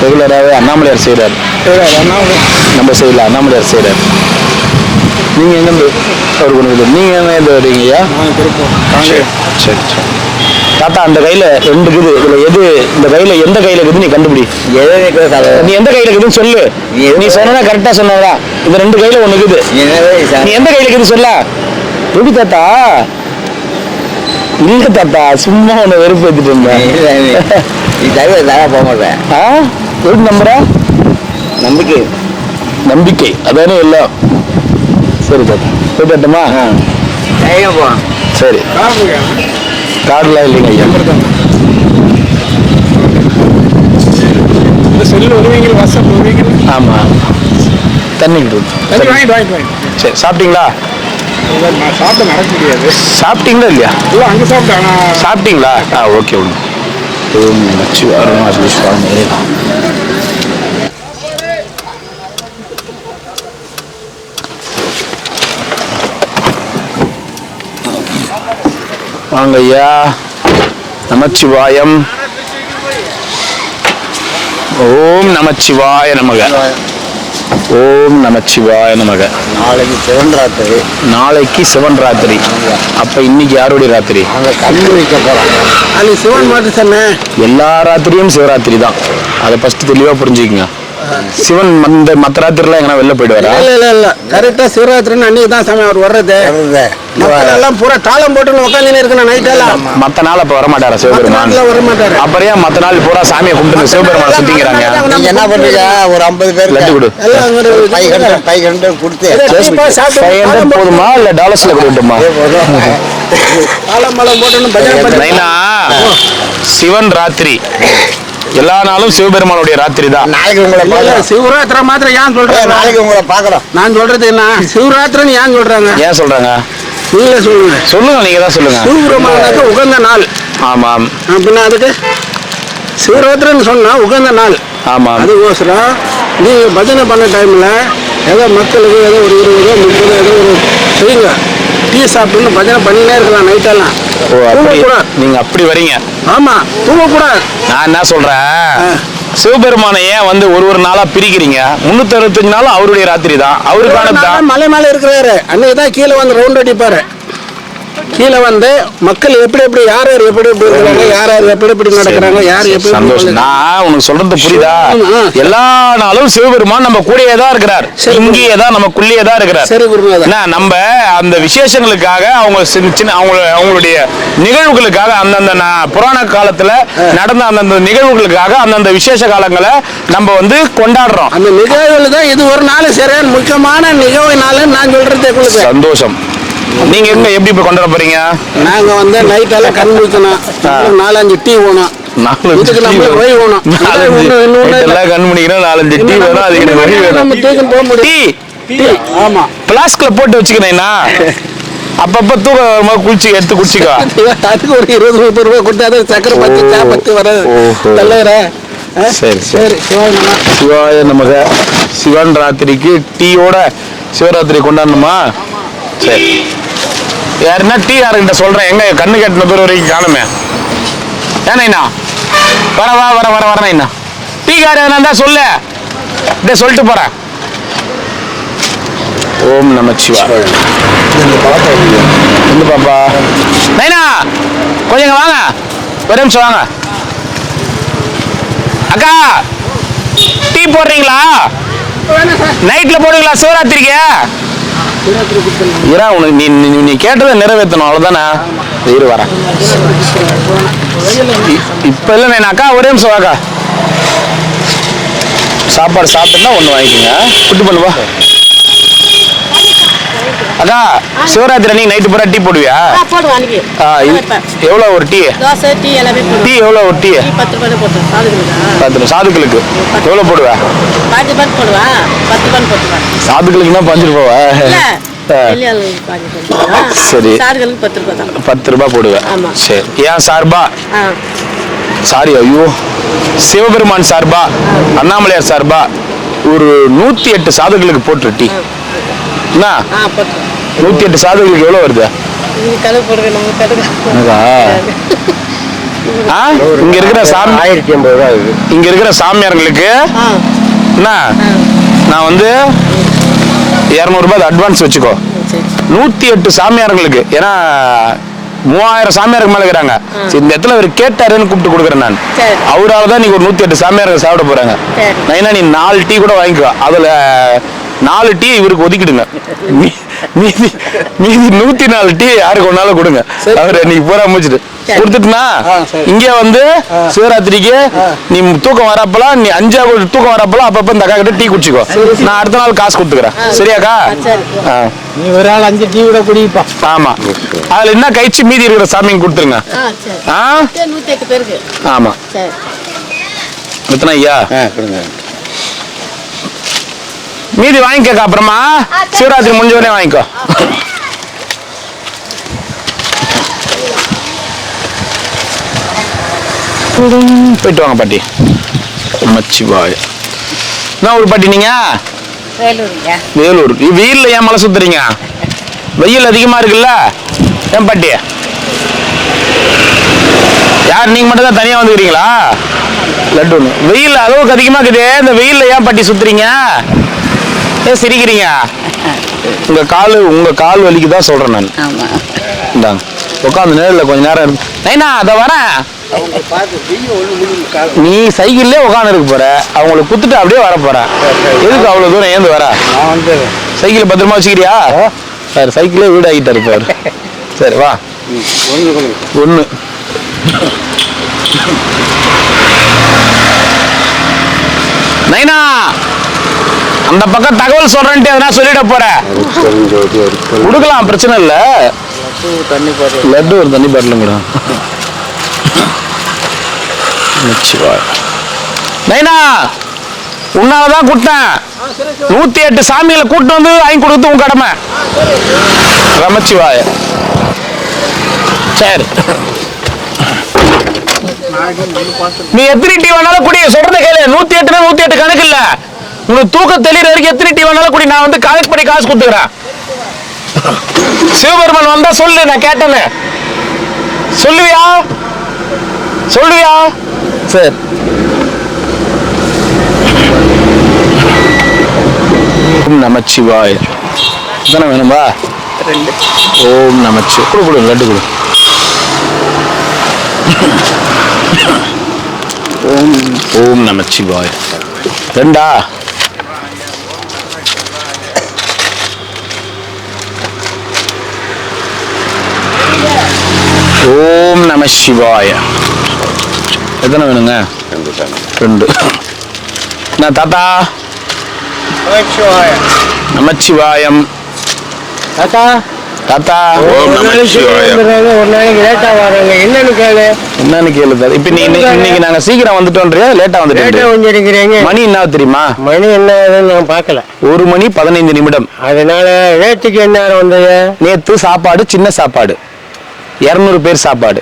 ரெகுலராகவே அண்ணாமலையார் செய்கிறார். நம்ம செய்யல, அண்ணாமலையார் செய்கிறார். நீங்கள் எங்கேருந்து அவருக்கு ஒன்று? நீங்கள் எங்கேருந்து வரீங்க ஐயா? சரி சரி சரி. தாத்தா அந்த கையில் ரெண்டு இருக்குது, இதில் எது இந்த கையில் எந்த கையில் இருக்குது நீ கண்டுபிடி. நீ எந்த கையில் இருக்குதுன்னு சொல்லு. நீ சொன்னா கரெக்டாக சொன்னதா? இந்த ரெண்டு கையில் ஒன்று இருக்குது, நீ எந்த கையில் இருக்குது சொல்ல. எப்படி தாத்தா? இல்ல தாத்தா, சும்மா ஒன்று வெறுப்பு எடுத்துட்டு இருந்தேன். போக மாட்டேன். எப்படி நம்புற? நம்பிக்கை. நம்பிக்கை அதானே எல்லாம். சரி தாத்தா, போயிட்டுமா? சரி. கார்டுலாம் இல்லைங்க ஐயா. செல்லு வருவீங்க, வாட்ஸ்அப் வருவீங்க. ஆமாம், தண்ணி வாங்கிட்டு சரி. சாப்பிட்டீங்களா? நான் சாப்பிட நடக்க முடியாது. சாப்பிட்டீங்களா இல்லையா? இல்லை அங்கே சாப்பிட்டேன். சாப்பிட்டீங்களா? ஓகே ஒன்று. ஓம் நமச்சிவாய அருணாச்சலேஸ்வராய. வாங்க ஐயா. நமச்சிவாயம். ஓம் நமச்சிவாய நமக. ஓம் நமச்சிவாய நமக. நாளைக்கு சிவன் ராத்திரி. நாளைக்கு சிவன் ராத்திரி. அப்ப இன்னைக்கு யாருடைய ராத்திரி? அங்கே கண்ணு வைக்க போகிறோம். அது சிவன் மாட்டு தானே. எல்லா ராத்திரியும் சிவராத்திரி தான். அதை ஃபர்ஸ்ட் தெளிவா புரிஞ்சுக்கங்க. சிவன் மற்ற ராத்திரிலாம் எங்கன்னா வெளில போயிடுவாரா? இல்ல கரெக்டா சிவராத்திரின்னு அன்னைக்கு தான் சாமி அவர் வர்றது. எல்லாம் பூரா தாளம் போட்டு உட்காந்து இருக்கணும் நைட் எல்லாம். மத்த நாள் அப்ப வரமாட்டாரா சிவபெருமான்? வர மாட்டாரு. அப்புறம் ஏன் மத்த நாள் பூரா சாமியை கும்பிட்டு சிவபெருமான சுத்திக்கிறாங்க? நீங்க என்ன பண்றீங்க? ஒரு 50 பேர் லட்டு கொடு. எல்லாம் 500 கொடுத்து 500 போதுமா இல்ல டாலர்ஸ்ல கொடுத்துமா? தாளம் மலம் போட்டு பஜனை பண்ணி. நைனா, சிவன் ராத்திரி எல்லா நாளும் சிவபெருமானுடைய ராத்திரி தான். நாளைக்கு உங்களை சிவராத்திரி மாத்திரம் ஏன் சொல்றேன்? நாளைக்கு உங்களை பாக்குறோம். நான் சொல்றது என்ன, சிவராத்திரின்னு ஏன் சொல்றாங்க? ஏன் சொல்றாங்க? நீங்க சொல்லுங்க. சொல்லுங்க, நீங்க தான் சொல்லுங்க. சிவபெருமானுக்கு உகந்த நாள். ஆமாம். அப்படின்னா அதுக்கு சிவராத்திரின்னு சொன்னா உகந்த நாள். ஆமாம். அதுக்கோசரம் நீங்க பஜனை பண்ண டைம்ல ஏதோ மக்களுக்கு ஏதோ ஒரு 20 30 ஏதோ ஒரு செய்யுங்க. டீ சாப்பிட்டு பஜனை பண்ணினே இருக்கலாம் நைட்டெல்லாம். ஓ, அப்படி நீங்க அப்படி வரீங்க? ஆமா, தூங்கக்கூடாது. நான் என்ன சொல்றேன், சிவபெருமானை ஏன் வந்து ஒரு நாளா பிரிக்கிறீங்க? 365 நாளும் அவருடைய ராத்திரி தான். அவருக்கான மலை மேல இருக்கிறாரு. அன்னைக்கு தான் கீழே வந்து ரவுண்ட் அடிப்பாரு. கீழே வந்து மக்கள் எப்படி எப்படி யார் யார் எப்படி எப்படி இருக்கிறாங்க, யார் யார் எப்படி எப்படி நடக்கிறாங்க, யார் எப்படி. சந்தோஷம். நான் உனக்கு சொல்றது புரியுதா? எல்லா நாளும் சிவபெருமான் நம்ம கூடயே தான் இருக்கிறார். இங்கேயே தான் நமக்குள்ளேயே தான் இருக்கிறார். சரி குருநாதா. நம்ம அந்த விசேஷங்களுக்காக அவங்க சின்ன அவங்களுடைய நிகழ்வுகளுக்காக அந்தந்த புராண காலத்துல நடந்த அந்தந்த நிகழ்வுகளுக்காக அந்தந்த விசேஷ காலங்களை நம்ம வந்து கொண்டாடுறோம். அந்த நிகழ்வுல தான் இது ஒரு நாள் சரியான முக்கியமான நிகழ்வு நாள் நான் சொல்றது. சந்தோஷம். நீங்க எங்க எப்படி இப்ப கொண்டாட போறீங்க? நாங்க வந்து நைட் எல்லாம் கண் முடிக்கணும், 4-5 டீ வேணும். இதுக்கு நம்ம வழி வேணும். கண் முடிக்கணும், 4-5 டீ வேணும். அதுக்கு வழி வேணும். போக முடியும். டீ ஆமா பிளாஸ்க்ல போட்டு வச்சுக்கிறேன்னா அப்பப்ப தூக்க வரும்போது குளிச்சு எடுத்து குடிச்சிக்கோ. அதுக்கு ஒரு 20-30 ரூபாய் கொடுத்து அதை சக்கரை பத்தி சாப்பத்தி வர தலைவர. சரி சரி. சிவாய நமக. சிவன் ராத்திரிக்கு டீயோட சிவராத்திரி கொண்டாடணுமா? சரி. யாருன்னா டீ யாருக்கிட்ட சொல்றேன். எங்க கண்ணு கட்டின பேர் வரைக்கும் காணுமே. ஏன்னா வர வர வர வர வரேன். டீ கார் எதனா சொல்லு, இதை சொல்லிட்டு போறேன். ஓம் நமச்சிவாய. எந்த பாப்பா? நைனா கொஞ்சம் வாங்க, ஒரு நிமிஷம் வாங்க. அக்கா டீ போடுறீங்களா? நைட்ல போடுவீங்களா சிவராத்திரிக்கு? உனக்கு நீ கேட்டதை நிறைவேற்றணும், அவ்வளவுதானே. இரு வரேன். இப்ப இல்ல நான் அக்கா ஒரே நிமிஷம் வாக்கா. சாப்பாடு சாப்பிட்டுன்னா ஒண்ணு வாங்கிக்கோங்க. புட்டு பண்ணுவா அக்கா. சிவராத்திரி அன்னைக்கு நைட்டு பூரா டீ போடுவியா? எவ்வளவு ஒரு டீ? டீ எவ்வளவு ஒரு டீ? 10 சாதுக்களுக்கு எவ்வளவு போடுவ? சாதுக்களுக்குன்னா 5 ரூபாவா? சரி, 10 ரூபாய் போடுவேன். சரி, ஏன் சார்பா? சாரி ஐயோ சிவபெருமான் சார்பா அண்ணாமலையார் சார்பா ஒரு 108 சாதுகளுக்கு போட்டு டீ என்ன 108 சாதுகளுக்கு எவ்வளவு வருது இங்க இருக்கிற சாமி 1080 ரூபா இது. இங்க இருக்கிற சாமியார்களுக்கு என்ன நான் வந்து 200 ரூபாய் அட்வான்ஸ் வச்சுக்கோ 108 சாமியார்களுக்கு ஏன்னா 3000 சாமியாருக்கு மேல இருக்கிறாங்க இந்த இடத்துல அவர் கேட்டாருன்னு கூப்பிட்டு கொடுக்குறேன் நான் அவரால் தான் நீங்க ஒரு 108 சாமியார்கள் சாப்பிட போறாங்க நைனா நீ 4 டீ கூட வாங்கிக்கோ அதுல 4 டீ இவருக்கு ஒதுக்கிடுங்க மீதி 104 டீ யாருக்கு ஒன்னாலும் கொடுங்க அவரு நீ பூரா முடிச்சுட்டு கொடுத்துட்டுனா இங்க வந்து சிவராத்திரிக்கு நீ தூக்கம் வரப்பலாம் நீ 5 தூக்கம் வரப்பலாம் அப்பப்ப இந்த அக்கா கிட்ட டீ குடிச்சுக்கோ நான் அடுத்த நாள் காசு கொடுத்துக்கிறேன் சரியாக்கா நீ ஒரு ஆள் 5 டீ கூட குடிப்பா ஆமா அதுல என்ன கழிச்சு மீதி இருக்கிற சாமிக்கு கொடுத்துருங்க ஆமா எத்தனை ஐயா கொடுங்க. மீதி வாங்கிக்க அப்புறமா சிவராத்திரி முடிஞ்ச உடனே வாங்கிக்கோ போயிட்டு வாங்க பாட்டி மச்சிவாய் என்ன ஊர் பாட்டி நீங்க வேலூர் வெயில்ல ஏன் மலை சுத்துறீங்க வெயில் அதிகமா இருக்குல்ல ஏன் பாட்டி யார் நீங்க மட்டும் தான் தனியா வந்துக்கிறீங்களா லட்டு ஒண்ணு வெயில் அளவுக்கு அதிகமா இருக்குது இந்த வெயில்ல ஏன் பாட்டி சுத்துறீங்க ஏன் சிரிக்கிறீங்க உங்க கால் வலிக்கு தான் சொல்றேன் நான் இந்தாங்க உட்காந்து நேரில் கொஞ்ச நேரம் நைனா அதை வரேன் நீ சைக்கிள்லேயே உட்காந்து இருக்க போற அவங்களுக்கு குத்துட்டு அப்படியே வர போற எதுக்கு அவ்வளவு தூரம் ஏந்து வர சைக்கிள் பத்திரமா வச்சுக்கிறியா சார் சைக்கிளே வீடு ஆகிட்டு இருப்பாரு சரி வா ஒண்ணு நைனா அந்த பக்கம் தகவல் சொல்றேன்ட்டு எதனா சொல்லிட போற கொடுக்கலாம் பிரச்சனை இல்ல லட்டு ஒரு தண்ணி பாட்டிலுங்க நைனா உன்னாலதான் கூட்டேன் 108 சாமிகளை கூட்டு வந்து வாங்கி கொடுத்து உன் கடமை ரமச்சிவாய சரி நீ எத்தனை டீ வேணாலும் குடி சொல்றத கேளு 108 கணக்கு இல்ல உனக்கு தூக்கம் தெளிற வரைக்கும் எத்தனை டீ வேணாலும் குடி நான் வந்து கலெக்ட் பண்ணி காசு கொடுத்துக்கிறேன் சிவபெருமான் வந்தா சொல்லு நான் கேட்டேன்னு சொல்லுவியா சரி ஓம் நமச்சிவாய தானே வேணும்பா ஓம் நமச்சி கொடு லட்டு கொடு ஓம் நமச்சிவாய ரெண்டா ஓம் நம சிவாய எத்தனை வேணுங்க 2 நான் தாத்தா நமச்சிவாயம் தாத்தா தாத்தா ஒரு நாளைக்கு லேட்டா வராங்க என்னன்னு கேளு இப்ப நீ இன்னைக்கு நாங்க சீக்கிரம் வந்துட்டோம்ன்றியா லேட்டா வந்துட்டோம் மணி என்ன தெரியுமா மணி என்ன நான் பார்க்கல 1 மணி 15 நிமிடம் அதனால ரேட்டுக்கு என்ன வந்தது நேத்து சாப்பாடு சின்ன சாப்பாடு 200 பேர் சாப்பாடு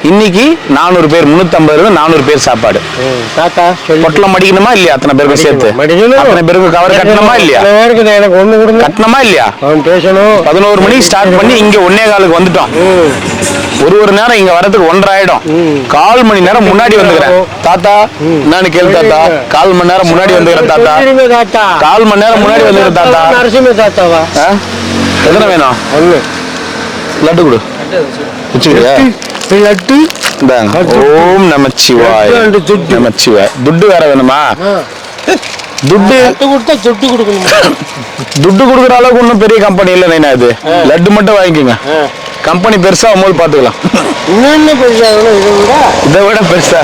இன்னைக்கு 400 பேர் 350 400 பேர் சாப்பாடு தாத்தா பொட்டலம் மடிக்கணுமா இல்லையா அத்தனை பேருக்கு சேர்த்து அத்தனை பேருக்கு கவர் கட்டணுமா இல்லையா எனக்கு ஒண்ணு கொடுங்க கட்டணுமா இல்லையா அவன் பேசணும் 11 மணிக்கு ஸ்டார்ட் பண்ணி இங்க 1:15 வந்துட்டோம் ஒரு நேரம் இங்க வரதுக்கு 1:30 ஆயிடும் 1/4 மணி நேரம் முன்னாடி வந்துக்கிறேன் தாத்தா நான் கேளு தாத்தா 1/4 மணி நேரம் முன்னாடி வந்துக்கிறேன் தாத்தா 1/4 மணி நேரம் முன்னாடி வந்துக்கிறேன் தாத்தா நரசிம்ம தாத்தாவா எத்தனை வேணும் ஒண்ணு லட்டு கொடு வச்சுக்கிறியா லட்டு ஓம் நமச்சிவாய நமச்சிவாய துட்டு வேற வேணுமா துட்டு கொடுத்தா சொட்டு கொடுக்கணும் துட்டு கொடுக்குற அளவுக்கு ஒன்றும் பெரிய கம்பெனி இல்லை நைனா இது லட்டு மட்டும் வாங்கிக்கோங்க கம்பெனி பெருசா போது பாத்துக்கலாம் இன்னொன்னு பெருசா இதை விட பெருசா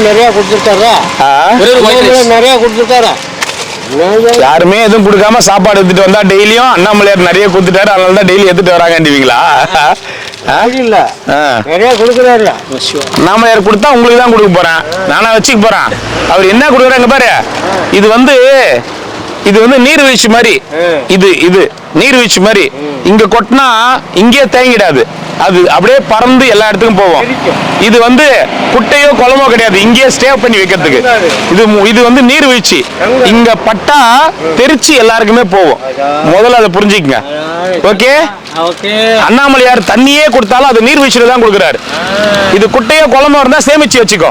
நிறைய கொடுத்துட்டாரா நிறைய கொடுத்துட்டாரா யாருமே எதுவும் கொடுக்காம சாப்பாடு எடுத்துட்டு வந்தா டெய்லியும் அண்ணாமலையார் நிறைய கொடுத்துட்டாரு அதனால தான் டெய்லி எடுத்துட்டு வராங்கன்றீங்களா நிறைய கொடுக்குறாரு அண்ணாமலையார் கொடுத்தா உங்களுக்கு தான் கொடுக்க போறேன் நானா வச்சுக்க போறேன் அவர் என்ன கொடுக்குறாங்க பாரு இது வந்து நீர்வீழ்ச்சி மாதிரி இது நீர்வீழ்ச்சி மாதிரி இங்க கொட்டினா இங்கே தேங்கிடாது அது அப்படியே பறந்து எல்லா இடத்துக்கும் போவோம். இது வந்து குட்டையோ குளமோ கிடையாது, இங்கேயே ஸ்டே பண்ணி வைக்கிறதுக்கு. இது வந்து நீர்வீழ்ச்சி. இங்க பட்டா தெரிச்சு எல்லாருக்குமே போவோம். முதல்ல அதை புரிஞ்சுக்கங்க. ஓகே, அண்ணாமலையார் தண்ணியே கொடுத்தாலும் அது நீர்வீழ்ச்சியில தான் கொடுக்குறாரு. இது குட்டையோ குளமோ இருந்தா சேமிச்சு வச்சுக்கோ.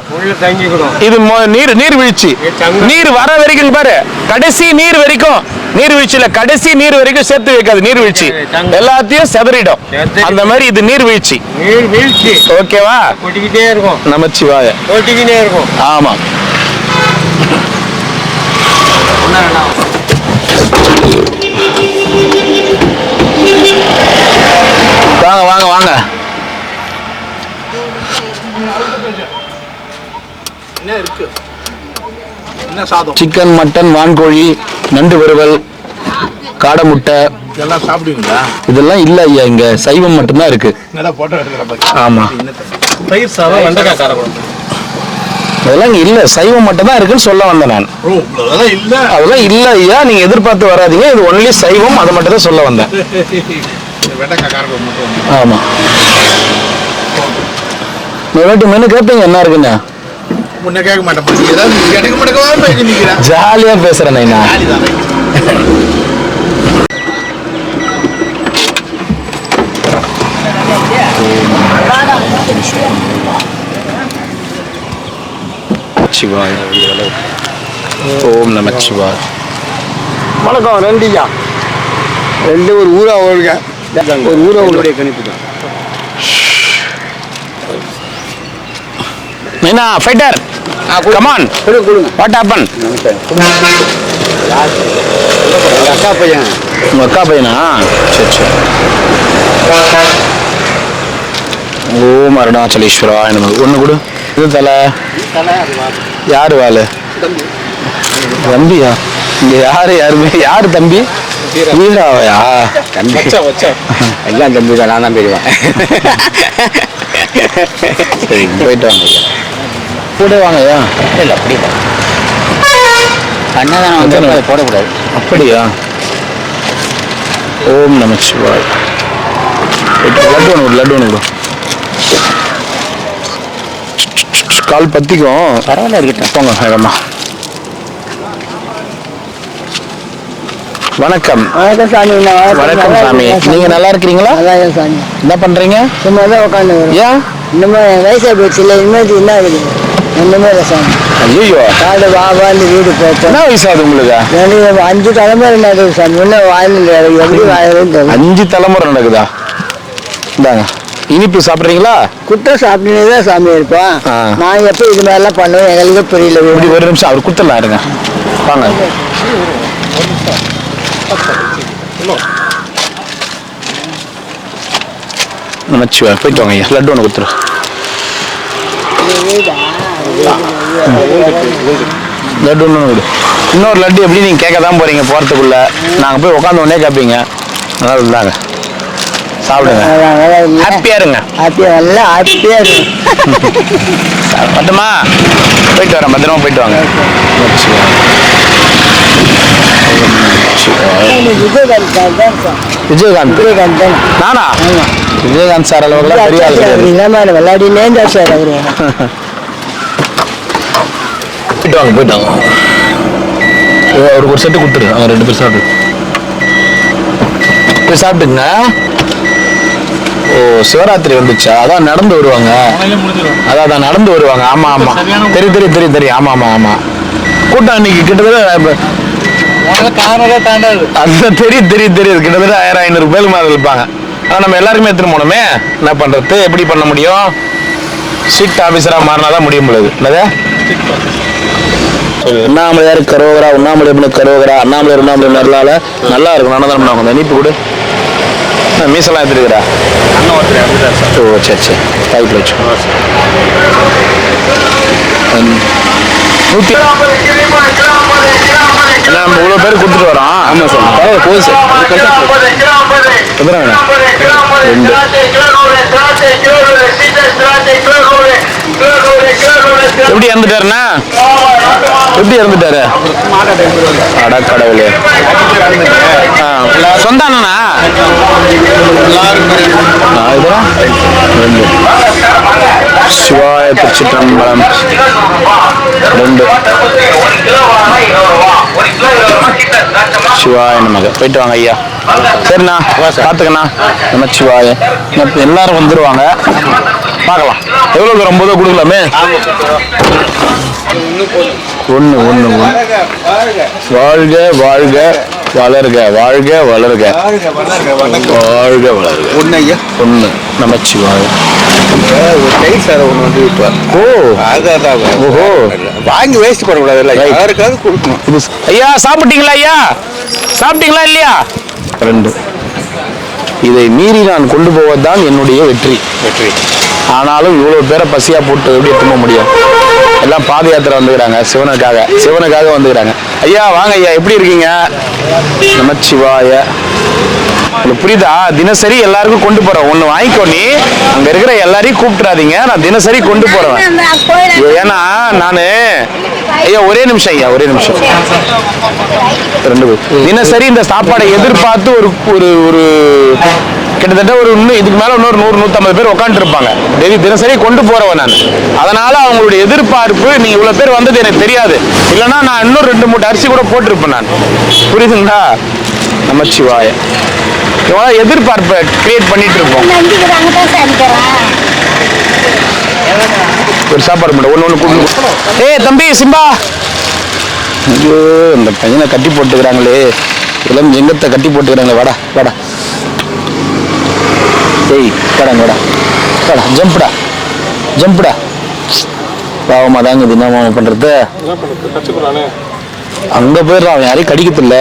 இது நீர்வீழ்ச்சி. நீர் வர வரைக்கும் பாரு, கடைசி நீர் வரைக்கும் நீர்வீழ்ச்சியில கடைசி நீர் வரைக்கும் சேர்த்து வைக்காது. நீர்வீழ்ச்சி எல்லாத்தையும் செதறிடும். அந்த மாதிரி இது நீர்வீழ்ச்சி. ஓகேவா? கொட்டிக்கிட்டே இருக்கும், நமச்சிவாய கொட்டிக்கிட்டே இருக்கும். ஆமா. வாங்க வாங்க வாங்க. சிக்கன், மட்டன், வான்கோழி, நண்டு வறுவல், காடை முட்டை இதெல்லாம் சாப்பிடுவீங்களா? இதெல்லாம் இல்ல ஐயா, இங்க சைவம் மட்டும்தான் இருக்கு. நல்லா போட்டோ எடுக்கிறப்ப ஆமா, தயிர் சாதம், வெண்டைக்காய் காரக்குழம்பு, அதெல்லாம் இங்க இல்ல, சைவம் மட்டும் தான் இருக்குன்னு சொல்ல வந்தேன் நான். அதெல்லாம் இல்ல, அதெல்லாம் இல்ல ஐயா, நீங்க எதிர்பார்த்து வராதீங்க. இது ஒன்லி சைவம், அதை மட்டும் தான் சொல்ல வந்தேன். வெண்டைக்காய் காரக்குழம்பு மட்டும். ஆமா, நீ மெனு கேட்பீங்க என்ன இருக்குன்னு. முன்ன கேட்க மாட்டேன், ஏதாவது கிடைக்க மாட்டேங்க. ஜாலியா பேசுறேன் நான். சிவாய், ஓம் நமச்சிவாய். வணக்கம். ரெண்டுயா, ரெண்டு ஒரு ஊரா ஒழுங்க, ஒரு ஊரா உங்களுடைய கணிப்பு தான். என்ன ஃபைட்டர், கம் ஆன், கொடுங்க. What happen? அக்கா பையன். உங்க அக்கா பையனா? சரி சரி. ஓம் அருணாச்சலேஸ்வரா. எனக்கு ஒண்ணு கொடு. இது தலை. யாரு வாழு? தம்பியா? இங்க யாரு தம்பி? வீராவையா? தம்பி எல்லாம் தம்பி தான், நான் தான் பெரியவன். சரி, போயிட்டு வாங்க ஐயா. கூட வாங்க ஐயா. இல்லை அப்படி அண்ணாதானம் வந்து அதை போடக்கூடாது. அப்படியா? ஓம் நமச்சிவாய். லட்டு ஒன்று கால் பத்திக்கும். பரவாயில்ல, இருக்கட்டும், போங்க வேகமா. வணக்கம். வணக்கம் சாமி. வணக்கம் சாமி. நீங்க நல்லா இருக்கிறீங்களா? அதான் சாமி. என்ன பண்றீங்க? சும்மா தான் உட்காந்து. ஏன் இன்னுமே வயசாக போச்சு இல்லை, இனிமேல் என்ன இருக்குது? ஒன்றுமே இல்லை சாமி. ஐயோ, காடு வாவாந்து வீடு போச்சோம். என்ன வயசாகுது உங்களுக்கு? எனக்கு 5 தலைமுறை நடக்குது சாமி. இன்னும் வாயில எப்படி வாயிலும் தெரியும். 5 தலைமுறை நடக்குதா? இந்தாங்க, இனிப்பு சாப்பிட்றீங்களா? குட்டை சாப்பிட்டுனே தான் சாமி இருப்போம். நான் எப்போ இது மாதிரிலாம் பண்ணுவேன் எங்களுக்கு புரியல. இப்படி ஒரு நிமிஷம் அவர் குத்தலாம் இருங்க. வாங்க. நமச்சிவா, போயிட்டு வாங்க ஐயா. லட்டு ஒன்று கொடுத்துரு. லட்டு ஒன்று கொடு. இன்னொரு லட்டு எப்படி நீங்கள் கேட்க தான் போகிறீங்க போகிறதுக்குள்ள. நாங்கள் போய் உட்காந்து உடனே கேட்பீங்க. அதனால இருந்தாங்க, சாப்பிடுங்க, ஹாப்பியா இருங்க. ஹாப்பியா, நல்லா ஹாப்பியா இருக்கு. பட்டுமா? போயிட்டு வரேன், பத்திரமா போயிட்டு வாங்க. விஜயகாந்த் நானா? விஜயகாந்த் சார் அளவுக்கு பெரிய ஆள் கிடையாது. விளையாடினே இருந்தார் சார் அவரு. போயிட்டு வாங்க, போயிட்டு வாங்க. அவருக்கு ஒரு செட்டு கொடுத்துரு, அவங்க 2 பேர் சாப்பிட்டு போய் சாப்பிட்டுங்க. ஓ, சிவராத்திரி வந்துச்சா? அதான் நடந்து வருவாங்க. அதான் நடந்து வருவாங்க. ஆமா ஆமா, தெரியும். ஆமா ஆமா ஆமா. கூட்டம் அன்னைக்கு கிட்டத்தட்ட அதுதான் தெரியுது. கிட்டத்தட்ட 1000-500 பேருக்கு மேலே இருப்பாங்க. ஆனால் நம்ம எல்லாருக்குமே எடுத்துட்டு போனோமே, என்ன பண்றது? எப்படி பண்ண முடியும்? ஸ்ட்ரிக்ட் ஆபீசரா மாறினாதான் முடியும் பொழுது. என்னது? அண்ணாமலையார் கரோகரா, உண்ணாமலை கரோகரா, அண்ணாமலை நல்லால நல்லா இருக்கும். அன்னதானம் பண்ணுவாங்க. இனிப்பு கொடு. மீசெல்லாம் எடுத்துருக்குறா? ஓ சரி சரி, டைப்பில் வச்சு 100. நம்ம இவ்வளோ பேர் கொடுத்துட்டு வரோம். ஆமாம் சார், பரவாயில்ல, போதும் சார். எத்தனை வேணும்? 2. எப்படி இறந்துட்டாருண்ணா? எப்படி இறந்துட்டாரு? அட கடவுளே. சொந்த அண்ணனா? சிவாய திருச்சிற்றம்பலம் 2 சிவாய நமக்கு. போயிட்டு வாங்க ஐயா. சரிண்ணா, பார்த்துக்கண்ணா. நமச்சிவாய. எல்லாரும் வந்துருவாங்க, பார்க்கலாம். எவ்வளோ தூரம் போதோ கொடுக்கலாமே. 1 வாழ்க வாழ்க வளர்க, வாழ்க வளர்க, வாழ்க வளர்க. 1 நமச்சிவாய. ஓ, ஓஹோ, வாங்கி வேஸ்ட் பண்ணக்கூடாது, யாருக்காவது கொடுக்கணும். ஐயா சாப்பிட்டீங்களா? ஐயா சாப்பிட்டீங்களா இல்லையா? 2. இதை மீறி நான் கொண்டு போவதுதான் என்னுடைய வெற்றி. ஆனாலும் இவ்வளவு பேரை பசியா போட்டு எப்படி திரும்ப முடியும்? எல்லாம் பாத யாத்திரை வந்துக்கிறாங்க, சிவனுக்காக வந்துக்கிறாங்க. ஐயா வாங்க ஐயா, எப்படி இருக்கீங்க? நமச்சிவாய. உங்களுக்கு புரியுதா? தினசரி எல்லாருக்கும் கொண்டு போறேன். 1 வாங்கிக்கோ. நீ அங்க இருக்கிற எல்லாரையும் கூப்பிட்டுறாதீங்க, நான் தினசரி கொண்டு போறேன். ஏன்னா நானு ஐயா ஒரே நிமிஷம் ஐயா, ஒரே நிமிஷம். 2 தினசரி இந்த சாப்பாடை எதிர்பார்த்து ஒரு ஒரு கிட்டத்தட்ட ஒரு இன்னும் இதுக்கு மேல இன்னொரு 100-150 பேர் உட்காந்துட்டு இருப்பாங்க. தினசரி கொண்டு போறவன் நான். அதனால அவங்களுடைய எதிர்பார்ப்பு, நீங்க இவ்வளவு பேர் வந்தது எனக்கு தெரியாது. இல்லைன்னா நான் இன்னும் 2 மூட்டை அரிசி கூட போட்டிருப்பேன் நான். புரியுதுங்களா? நமச்சிவாய. இவங்க எதிர்பார்ப்பை கிரியேட் பண்ணிட்டு இருக்கோம். ஒரு சாப்பாடு மட்டும் ஒன்று கூப்பிட்டு. ஏய் தம்பி சிம்பா, ஐயோ இந்த பையனை கட்டி போட்டுக்கிறாங்களே, இளம் ஜெங்கத்தை கட்டி போட்டுக்கிறாங்களே. வாடா வாடா, ஏய் வாடாங்க, வாடா வாடா, ஜம்புடா. பாவமா தாங்க இது என்ன பண்றது. அங்க போயிடுறான், அவன் யாரையும் கடிக்கத்தில்ல.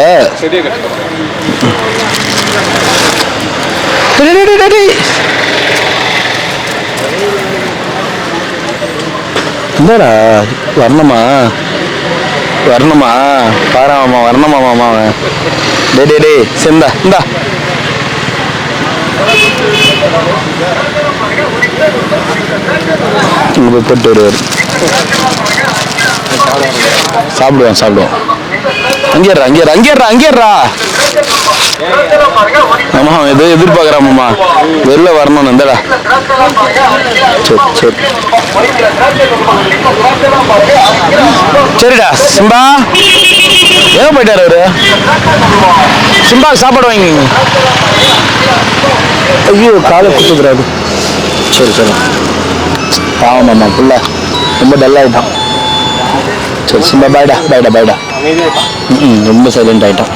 இந்தாடா, வரணுமா பாராமாமா, வரணுமாமா அவன். டே செந்தா இந்தா. இங்க போய் போட்டு வருவார். சாப்பிடுவான். அங்கேறா. ஆமா, எதோ எதிர்பார்க்கறாமாமா, வெளில வரணும். இந்தடா. சரி சரிடா. சிம்பா ஏன் போயிட்டாரு அவரு? சிம்பா சாப்பாடு வாங்கி. ஐயோ காலை குத்துக்கிறாரு. சரி பாவமாமா, புள்ள ரொம்ப டல் ஆயிட்டான். சரி சிம்பா பாய்டா. ரொம்ப சைலண்ட் ஆயிட்டான்.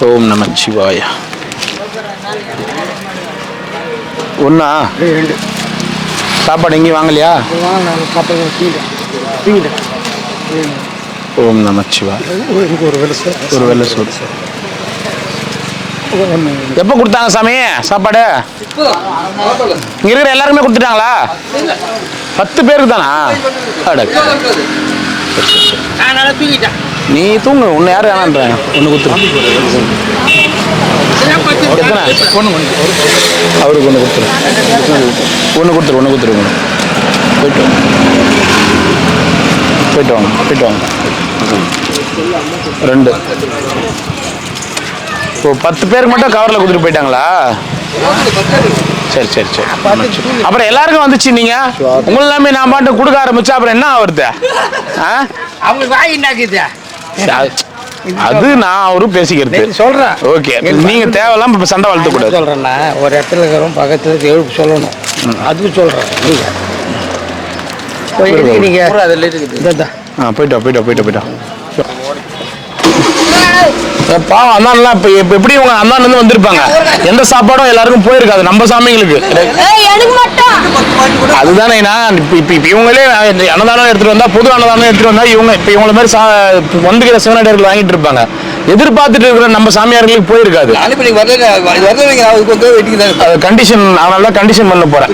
ஓம் நமச்சிவாய. 1 சாப்பாடு எங்கேயும் வாங்கலையா? ஓம் நமச்சிவாய. ஒரு வெள்ளை சோறு. எப்போ கொடுத்தாங்க சாமி சாப்பாடு? இங்க இருக்கிற எல்லாருமே கொடுத்துட்டாங்களா? 10 பேருக்கு தானா? நீ தூங்கு, உன்னை யாரும் வேணான்றாங்க. 1 கொடுத்துரு. எத்தனை? அவருக்கு 1 கொடுத்துரு. 1 கொடுத்துரு. போயிட்டு வாங்க. 2. இப்போ 10 பேருக்கு மட்டும் கவரில் கொடுத்துட்டு போயிட்டாங்களா? சரி அப்புறம் எல்லாருக்கும் வந்துச்சு. நீங்க உங்களை எல்லாமே நான் பாட்டு கொடுக்க ஆரம்பிச்சா அப்புறம் என்ன ஆகுறது? அவங்க வாய் என்னாக்குது? அது நான் அவரும் பேசிக்கிறது சொல்றேன். ஓகே, நீங்க தேவையில்லாம இப்ப சண்டை வளர்த்த கூடாது. சொல்றேன்னா ஒரு இடத்துல இருக்கிறோம், பக்கத்துல எழுப்பு சொல்லணும். அதுக்கு சொல்றேன். நீங்க போயிட்டோம். பாவம் அண்ணான்லாம் இப்ப எப்படி உங்க அண்ணன் வந்து வந்திருப்பாங்க. எந்த சாப்பாடும் எல்லாருக்கும் போயிருக்காது, நம்ம சாமிங்களுக்கு. அதுதானே இப்ப இவங்களே அன்னதானம் எடுத்துட்டு வந்தா, பொது அன்னதானம் எடுத்துட்டு வந்தா இவங்க இப்ப இவங்கள மாதிரி வந்துக்கிற சிவனடியார்கள் வாங்கிட்டு இருப்பாங்க. எதிர்பார்த்துட்டு இருக்கிற நம்ம சாமியார்களுக்கு போயிருக்காது. கண்டிஷன், அதனால கண்டிஷன் பண்ண போறேன்.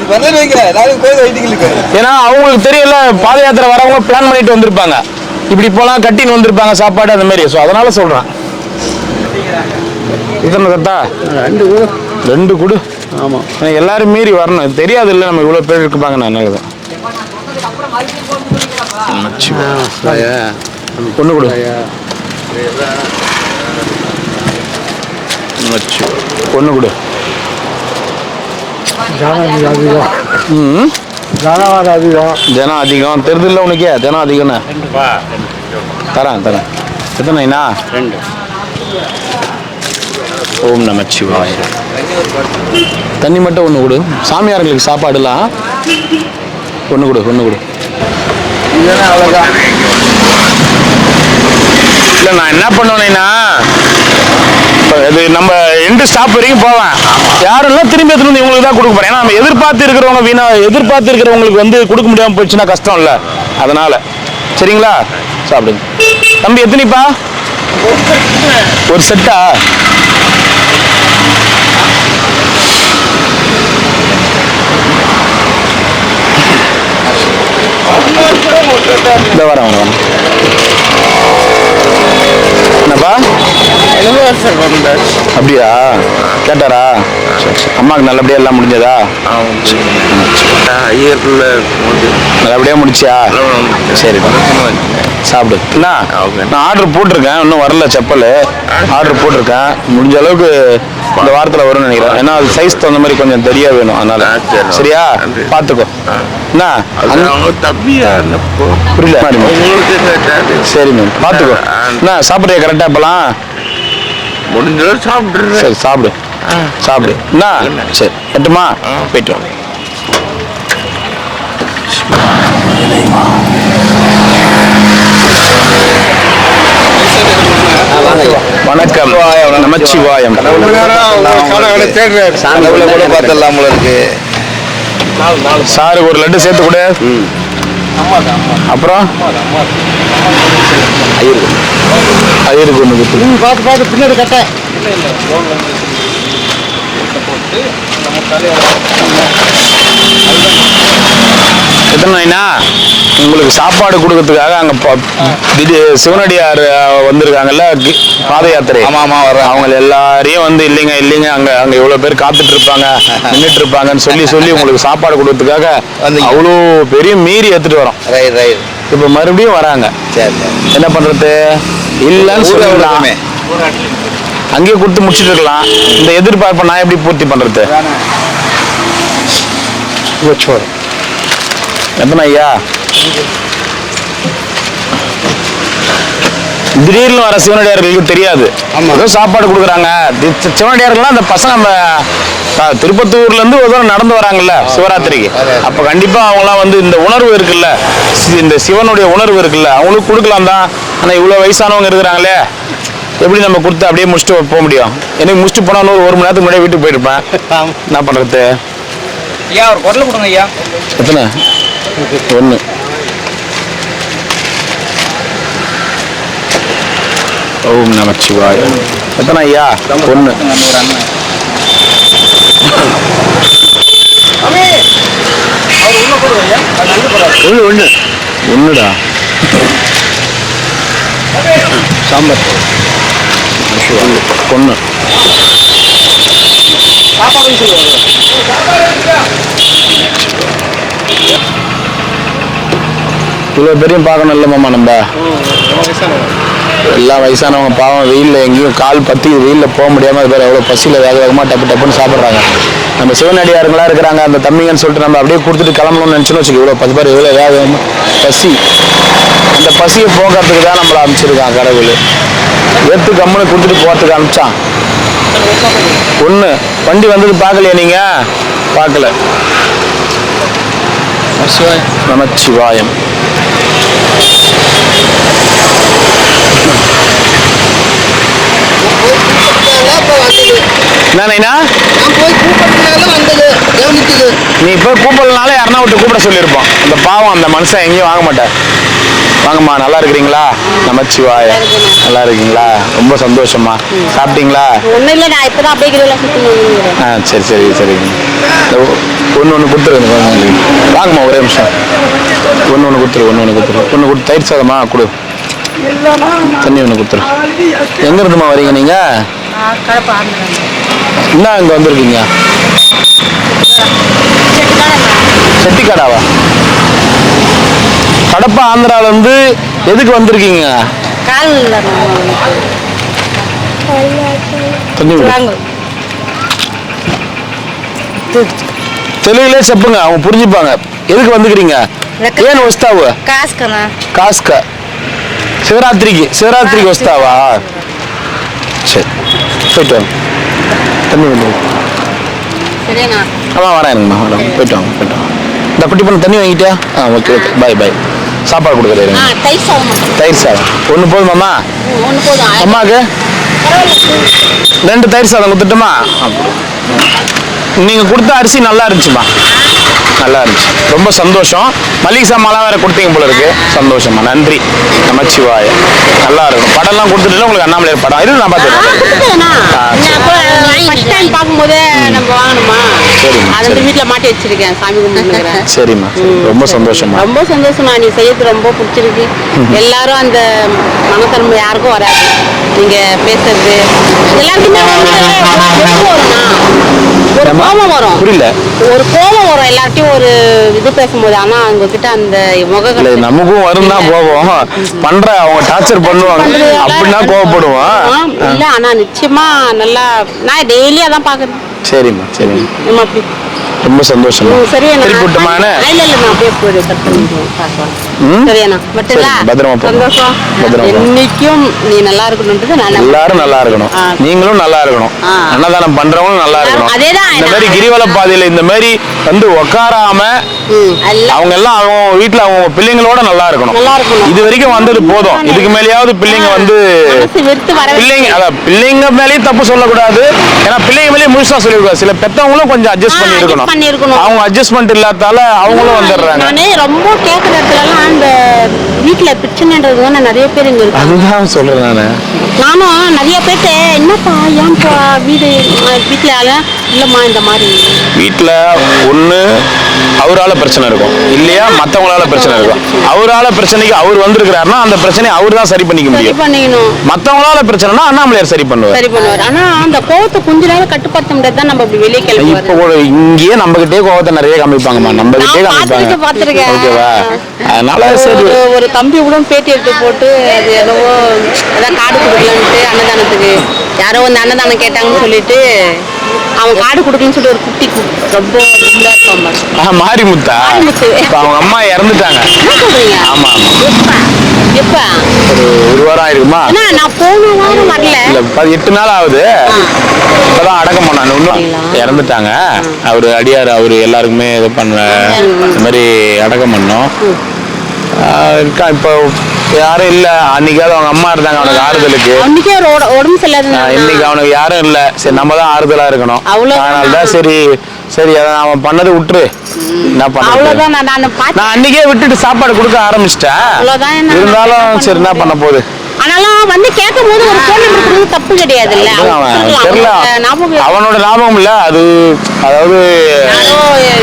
ஏன்னா அவங்களுக்கு தெரியல, பாத யாத்திரை வரவங்க பிளான் பண்ணிட்டு வந்திருப்பாங்க, இப்படி போலாம் கட்டின்னு வந்திருப்பாங்க சாப்பாடு அந்த மாதிரி. ஸோ அதனால சொல்றேன். எத்தனை தட்டா? 2 கூட. 2 கொடு. ஆமாம். எல்லாரும் மீறி வரணும். இது தெரியாது இல்லை நம்ம இவ்வளோ பேர் இருப்பாங்க. நான் என்னது ஒன்று கொடு. ஒன்று கொடு. ஜனம் அதிகம் தெரியுதுல்ல உனக்கே? ஜனம் அதிகம்ண்ணே. தரேன் எத்தனைண்ணா? 2. ஓம் நமச்சிவாய. தண்ணி மட்டும் ஒன்று கொடு. சாமியார்களுக்கு சாப்பாடுலாம் ஒன்று கொடு. அவ்வளோதான். இல்லை நான் என்ன பண்ணுவேன்னா, இது நம்ம எண்டு ஸ்டாப் வரைக்கும் போவேன். யாரெல்லாம் திரும்பி எடுத்துட்டு வந்து இவங்களுக்கு தான் கொடுக்க போறேன். ஏன்னா நம்ம எதிர்பார்த்து இருக்கிறவங்களுக்கு வந்து கொடுக்க முடியாமல் போயிடுச்சுன்னா கஷ்டம் இல்லை. அதனால சரிங்களா? சாப்பிடுங்க. தம்பி எத்தனைப்பா? ஒரு செட்டா? இந்த வரேன். என்னப்பா? அப்படியா? கேட்டாரா? அம்மாவுக்கு நல்லபடியா எல்லாம் முடிஞ்சதா? நல்லபடியா முடிச்சியா? சரி சாப்பிடு. என்ன நான் ஆர்டர் போட்டிருக்கேன், இன்னும் வரல. செப்பல் ஆர்டர் போட்டிருக்கேன். முடிஞ்ச அளவுக்கு இந்த வாரத்தில் வரும்னு நினைக்கிறேன். ஏன்னா அது சைஸ் தகுந்த மாதிரி கொஞ்சம் தெரிய வேணும். அதனால சரியா? பார்த்துக்கோ. என்ன புரியல? சரி மேம் பார்த்துக்கோ. என்ன சாப்பிட்றியா கரெக்டாக இப்போலாம்? முடிஞ்ச சாப்பிட்றேன். சரி சாப்பிடு. என்ன சரி எட்டுமா? போயிட்டு வா. வணக்கம். நமச்சிவாயம். சாருக்கு ஒரு லட்டு சேர்த்து கொடு. அப்புறம் ஐயருக்கு ஒன்று கொடுத்து. பார்த்து பின்னாடி கட்ட. எத்தனைண்ணா உங்களுக்கு சாப்பாடு கொடுக்கறதுக்காக அங்கே சிவனடியார் வந்திருக்காங்கல்ல, பாத யாத்திரை. அவங்க எல்லாரையும் வந்து இல்லைங்க அங்கே இவ்வளோ பேர் காத்துட்டு இருப்பாங்க, நின்றுட்டு இருப்பாங்கன்னு சொல்லி உங்களுக்கு சாப்பாடு கொடுக்கறதுக்காக அவ்வளோ பெரிய மீறி எடுத்துட்டு வரோம். இப்போ மறுபடியும் வராங்க. என்ன பண்றது? இல்லைன்னு சொல்லலாம், அங்கேயே கொடுத்து முடிச்சுட்டு இருக்கலாம். இந்த எதிர்பார்ப்பை நான் எப்படி பூர்த்தி பண்றது? எத்தனை ஐயா? திடீர்னு வர சிவனடியார்களுக்கு தெரியாது ஏதோ சாப்பாடு கொடுக்குறாங்க. சிவனடியார்கள்லாம் அந்த பசங்க நம்ம திருப்பத்தூர்ல இருந்து ஒரு தூரம் நடந்து வராங்கல்ல சிவராத்திரிக்கு, அப்ப கண்டிப்பா அவங்களாம் வந்து இந்த உணர்வு இருக்குல்ல, இந்த சிவனுடைய உணர்வு இருக்குல்ல, அவங்களுக்கு கொடுக்கலாம் தான். ஆனா இவ்வளவு வயசானவங்க இருக்கிறாங்களே, எப்படி நம்ம கொடுத்து அப்படியே முடிச்சுட்டு போக முடியும்? எனக்கு முடிச்சுட்டு போனா ஒரு மணி நேரத்துக்கு முன்னாடியே வீட்டுக்கு போயிருப்பேன். என்ன பண்றது? ஐயா ஒரு குரல் கொடுங்க ஐயா. எத்தனை? 1. ஓம் நமச்சிவாய. எத்தனை ஐயா? 1. ஒண்ணுடா. சாம்பார் 1. இவ்வளோ பெரிய பார்க்கணும் இல்லை மாமா? நம்ம எல்லாம் வயசானவங்க பாவம் வெயிலில் எங்கேயும் கால் பற்றி வெயிலில் போக முடியாமல் அது பேர் எவ்வளோ பசியில் வேகமாக டப்புன்னு சாப்பிட்றாங்க. நம்ம சிவனடியாருங்களா இருக்கிறாங்க அந்த தம்பிங்கன்னு சொல்லிட்டு நம்ம அப்படியே கொடுத்துட்டு கிளம்பணும்னு நினச்சோன்னு வச்சுக்கோ, இவ்வளோ 10 பேர் எவ்வளோ வேகமாக பசி. அந்த பசியை போக்குறதுக்கு தான் நம்மளை அனுப்பிச்சிருக்கான் கடவுள். எடுத்து கம்முன்னு கொடுத்துட்டு போகிறதுக்கு அனுப்பிச்சான். 1 வண்டி வந்தது பார்க்கலையா நீங்கள்? பார்க்கல. நமச்சிவாயம். என்னண்ணா நீ இப்போ கூப்பிடலனால யாருன்னா விட்டு கூப்பிட சொல்லியிருப்போம். அந்த பாவம் அந்த மனுஷன் எங்கேயும் வாங்க மாட்டார். வாங்கம்மா, நல்லா இருக்கிறீங்களா? நமச்சிவாய. நல்லா இருக்கீங்களா? ரொம்ப சந்தோஷமா. சாப்பிட்டீங்களா? சரி. ஒன்று கொடுத்துருங்க. வாங்கம்மா, ஒரே நிமிஷம். ஒன்று கொடுத்துரு. தயிர் சாதமா கொடு. தண்ணி ஒன்று கொடுத்துரு. எங்க இருந்துமா வரீங்க நீங்க? கடப்பா ஆந்திராங்க. என்ன இங்கே வந்திருக்கீங்க? செட்டிக்காடாவா? கடப்பா ஆந்திரால இருந்து எதுக்கு வந்திருக்கீங்க? காலில் கொஞ்சம் தெலுங்குலே చెప్పుங்க, அவங்க புரிஞ்சுப்பாங்க. எதுக்கு வந்துக்கிறீங்க? ఏం వస్తావు? కాసుకనా కాస్క சிவராத்திரிக்கு వస్తావா? சரி, போயிட்டு வாங்க. தண்ணி வந்து சரிண்ணா. ஆமாம் வரேன்ங்கம்மா, வரேன். போயிட்டு வாங்க, போயிட்டு வாங்க. இந்த குட்டி பண்ண தண்ணி வாங்கிட்டியா? ஓகே ஓகே, பாய் பாய். சாப்பாடு கொடுக்குறேன். தயிர் சாதம். தயிர் சாதம் ஒன்று போதுமாம்மா? ஒன்று போதும். அம்மாவுக்கு 2 தயிர் சாதம் கொடுத்துட்டுமா? நீங்கள் கொடுத்த அரிசி நல்லா இருந்துச்சுமா, நல்லா இருந்துச்சு. ரொம்ப சந்தோஷம். மளிகை சாமான்லாம் வேற கொடுத்தீங்க போல இருக்கு. சந்தோஷமா, நன்றி. நமச்சிவாய. நல்லா இருக்கும். படம்லாம் கொடுத்துட்டு உங்களுக்கு அண்ணாமலையார் படம் இருக்கு, நான் பார்த்துருக்கேன். ஃபர்ஸ்ட் டைம் பார்க்கும்போதே நம்ம வாங்கணுமா? சரிம்மா, அது வந்து வீட்டில் மாட்டி வச்சிருக்கேன், சாமி கும்பிட்டுக்கிறேன். சரிம்மா, ரொம்ப சந்தோஷமா. ரொம்ப சந்தோஷமா, நீ செய்யறது ரொம்ப பிடிச்சிருக்கு. எல்லாரும் அந்த மனத்தன்மை யாருக்கும் வராது. நீங்க பேசுறது எல்லாருக்குமே ஒரு கோபம் வரும். புரியல. ஒரு கோபம் வரும் எல்லார்ட்டையும் ஒரு இது பேசும்போது. ஆனா அவங்க கிட்ட அந்த முகங்கள் நமக்கும் வரும் தான் கோபம். பண்ற அவங்க டார்ச்சர் பண்ணுவாங்க அப்படின்னா கோவப்படுவோம். இல்ல, ஆனா நிச்சயமா நல்லா நான் டெய்லி அதான் பாக்குறேன். சரிம்மா, சரிம்மா, நம்ம அப்படி ரொம்ப சந்தோஷம். சரியா? திருப்பிட்டுமான இல்ல இல்ல, நான் அப்படியே போய் கட் பண்ணிடுவோம், பார்க்கலாம். சரியாண்ணா, மட்டுங்களா? பத்திரமா போ. சந்தோஷம். பத்திரமா போ. என்னைக்கும் நீ நல்லா இருக்கணும்ன்றது நான் எல்லாரும் நல்லா இருக்கணும், நீங்களும் நல்லா இருக்கணும், அன்னதானம் பண்றவங்களும் நல்லா இருக்கணும். அதேதான். இந்த மாதிரி கிரிவல பாதையில இந்த மாதிரி வந்து உட்காராம அவங்க எல்லாம் அவங்க வீட்டுல அவங்க பிள்ளைங்களோட நல்லா இருக்கணும். இது வரைக்கும் வந்தது போதும். இதுக்கு மேலேயாவது பிள்ளைங்க வந்து பிள்ளைங்க பிள்ளைங்க மேலேயும் தப்பு சொல்லக்கூடாது. ஏன்னா பிள்ளைங்க மேலேயும் முழுசா சொல்லிருக்காது. சில பெத்தவங்களும் கொஞ்சம் அட்ஜஸ்ட் பண்ணி இருக்கணும். அவங்க அட்ஜஸ்ட்மெண்ட் இல்லாதால அவங்களும் வந்துடுறாங்க. நானே ரொம்ப கேட்குற இடத்துலலாம் அந்த வீட்டுல பிரச்சனைன்றது தானே நிறைய பேர் இங்க இருக்கு. அதுதான் சொல்றேன் நானும் நிறைய பேர்ட்ட என்னப்பா ஏன்ப்பா வீடு வீட்டுல இல்லம்மா இந்த மாதிரி வீட்டுல ஒண்ணு அவரால பிரச்சனை இருக்கும், இல்லையா மத்தவங்களால பிரச்சனை இருக்கும். அவரால பிரச்சனைக்கு அவர் வந்திருக்கிறாருன்னா அந்த பிரச்சனையை அவர் தான் சரி பண்ணிக்க முடியும். மத்தவங்களால பிரச்சனைனா அண்ணாமலையார் சரி பண்ணுவார். ஆனா அந்த கோவத்தை கொஞ்ச நேரம் கட்டுப்படுத்த முடியாது தான். நம்ம அப்படி வெளியே கிளம்பி இப்போ இங்கேயே நம்ம கிட்டே கோவத்தை நிறைய காமிப்பாங்கம்மா, நம்ம கிட்டே காமிப்பாங்க. ஓகேவா? அதனால சரி. ஒரு தம்பி கூட பேட்டி எடுத்து போட்டு அது என்னவோ அதான் காடு கொடுக்கலான்ட்டு அன்னதானத்துக்கு யாரோ வந்து அன்னதானம் கேட்டாங்கன்னு சொல்லிட்டு அவன் காடு கொடுக்கணும்னு சொல்லி ஒரு குட்டி ரொம்ப குண்டா இருப்பான். மாரிமுத்தா? அவங்க அம்மா இறந்துட்டாங்க. ஆமா ஆமா. எப்ப? ஒரு வாரம் ஆயிருக்குமா? நான் போன வாரம் வரல. இல்ல 8 நாள் ஆகுது. இப்பதான் அடக்கம் பண்ணாங்க, இன்னும் இறந்துட்டாங்க. அவரு அடியார், அவரு எல்லாருக்குமே இது பண்ண இந்த மாதிரி அடக்கம் பண்ணோம். இருக்கா இப்போ யாரும் இல்ல. அன்னைக்காவது அவங்க அம்மா இருந்தாங்க அவனுக்கு ஆறுதலுக்கு. அன்னைக்கே உடம்பு சரியில்லாத. இன்னைக்கு அவனுக்கு யாரும் இல்ல. சரி நம்ம தான் ஆறுதலா இருக்கணும். அதனாலதான் சரி சரி அதான் அவன் பண்ணதை விட்டுரு. என்ன பண்ண நான் அன்னைக்கே விட்டுட்டு சாப்பாடு கொடுக்க ஆரம்பிச்சிட்டேன். இருந்தாலும் சரி என்ன பண்ண போகுது. ஆனாலும் வந்து கேட்கும் போது ஒரு ஃபோன் நம்பர் கொடுத்து தப்பு கிடையாது இல்ல. தெரியல, அவனோட ஞாபகம் இல்ல அது, அதாவது